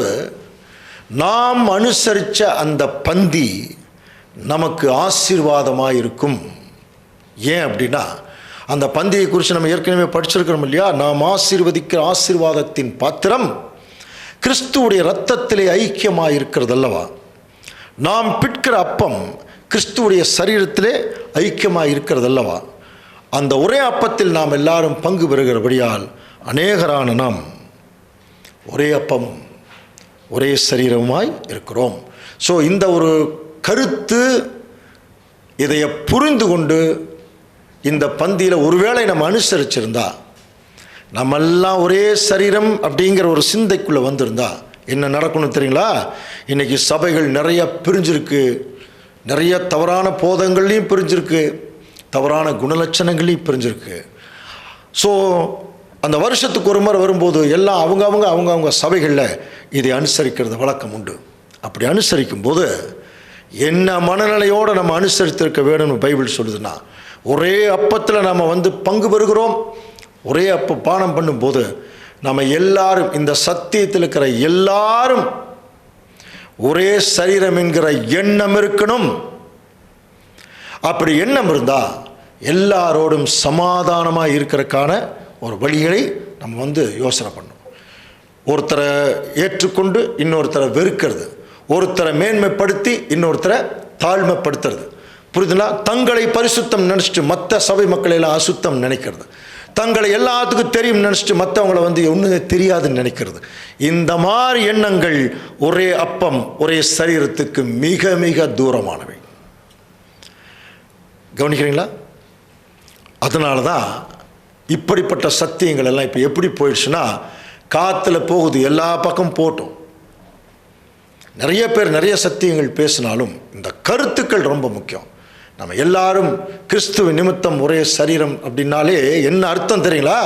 நாம் அனுசரித்த அந்த பந்தி நமக்கு ஆசீர்வாதமாக இருக்கும். ஏன் அப்படின்னா, அந்த பந்தியை குறித்து நம்ம ஏற்கனவே படிச்சிருக்கிறோம் இல்லையா? நாம் ஆசீர்வதிக்கிற ஆசீர்வாதத்தின் பாத்திரம் கிறிஸ்துவுடைய இரத்தத்திலே ஐக்கியமாக இருக்கிறது அல்லவா? நாம் பிற்கிற அப்பம் கிறிஸ்துவுடைய சரீரத்திலே ஐக்கியமாக இருக்கிறது அல்லவா? அந்த ஒரே அப்பத்தில் நாம் எல்லாரும் பங்கு பெறுகிறபடியால் அநேகரான நாம் ஒரே அப்பமும் ஒரே சரீரமாய் இருக்கிறோம். ஸோ இந்த ஒரு கருத்து, இதைய புரிந்து கொண்டு இந்த பந்தியில் ஒருவேளை நம்ம அனுசரிச்சிருந்தா, நம்மெல்லாம் ஒரே சரீரம் அப்படிங்கிற ஒரு சிந்தைக்குள்ளே வந்திருந்தா என்ன நடக்கணும் தெரியுங்களா? இன்றைக்கி சபைகள் நிறைய பிரிஞ்சிருக்கு, நிறைய தவறான போதங்கள்லையும் பிரிஞ்சிருக்கு, தவறான குணலட்சணங்களையும் பிரிஞ்சிருக்கு. ஸோ அந்த வருஷத்துக்கு ஒரு முறை வரும்போது எல்லாம் அவங்க சபைகளில் இதை அனுசரிக்கிறது வழக்கம் உண்டு. அப்படி அனுசரிக்கும் போது என்ன மனநிலையோடு நம்ம அனுசரித்திருக்க வேணும்னு பைபிள் சொல்லுதுன்னா, ஒரே அப்பத்தில் நம்ம பங்கு பெறுகிறோம். ஒரே அப்ப பானம் பண்ணும்போது நம்ம எல்லாரும், இந்த சத்தியத்தில் இருக்கிற எல்லாரும் ஒரே சரீரம் என்கிற எண்ணம் இருக்கணும். அப்படி எண்ணம் இருந்தால் எல்லாரோடும் சமாதானமாக இருக்கிறதுக்கான ஒரு வழிகளை நம்ம யோசனை பண்ணணும். ஒருத்தரை ஏற்றுக்கொண்டு இன்னொருத்தரை வெறுக்கிறது, ஒருத்தரை மேன்மைப்படுத்தி இன்னொருத்தரை தாழ்மைப்படுத்துறது, புரியுதுங்களா? தங்களை பரிசுத்தம் நினச்சிட்டு மற்ற சபை மக்களையெல்லாம் அசுத்தம் நினைக்கிறது, தங்களை எல்லாத்துக்கும் தெரியும் நினச்சிட்டு மற்றவங்களை ஒன்றுமே தெரியாதுன்னு நினைக்கிறது. இந்த மாதிரி எண்ணங்கள் ஒரே அப்பம் ஒரே சரீரத்துக்கு மிக மிக தூரமானவை. கவனிக்கிறீங்களா? அதனால தான் இப்படிப்பட்ட சத்தியங்கள் எல்லாம் இப்போ எப்படி போயிடுச்சுன்னா, காற்றுல போகுது, எல்லா பக்கம் போட்டோம். நிறைய பேர் நிறைய சத்தியங்கள் பேசினாலும் இந்த கருத்துக்கள் ரொம்ப முக்கியம். நம்ம எல்லாரும் கிறிஸ்துவ நிமித்தம் ஒரே சரீரம் அப்படின்னாலே என்ன அர்த்தம் தெரியுங்களா?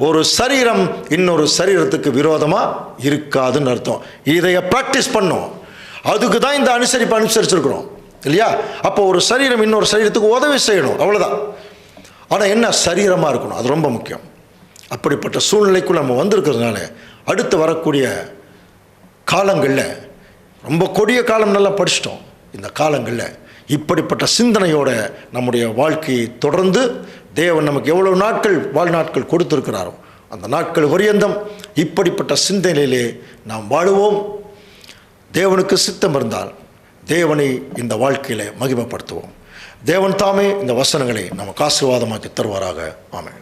ஒரு சரீரம் இன்னொரு சரீரத்துக்கு விரோதமாக இருக்காதுன்னு அர்த்தம். இதைய ப்ராக்டிஸ் பண்ணோம். அதுக்கு தான் இந்த அனுசரிச்சிருக்கிறோம் இல்லையா? அப்போ ஒரு சரீரம் இன்னொரு சரீரத்துக்கு உதவி செய்யணும், அவ்வளோதான். ஆனால் என்ன சரீரமாக இருக்கணும், அது ரொம்ப முக்கியம். அப்படிப்பட்ட சூழ்நிலைக்குள்ள நம்ம வந்திருக்கிறதுனால அடுத்து வரக்கூடிய காலங்களில், ரொம்ப கொடிய காலம் நல்லா படிச்சிட்டோம், இந்த காலங்களில் இப்படிப்பட்ட சிந்தனையோட நம்முடைய வாழ்க்கையை தொடர்ந்து தேவன் நமக்கு எவ்வளவு நாட்கள் வாழ்நாட்கள் கொடுத்திருக்கிறாரோ அந்த நாட்கள் பரியந்தம் இப்படிப்பட்ட சிந்தனையிலே நாம் வாழுவோம். தேவனுக்கு சித்தம் இருந்தால் தேவனை இந்த வாழ்க்கையில மகிமைப்படுத்துவோம். தேவன் தாமே இந்த வசனங்களை நமக்கு ஆசீர்வாதமாக்கி தருவாராக. ஆமென்.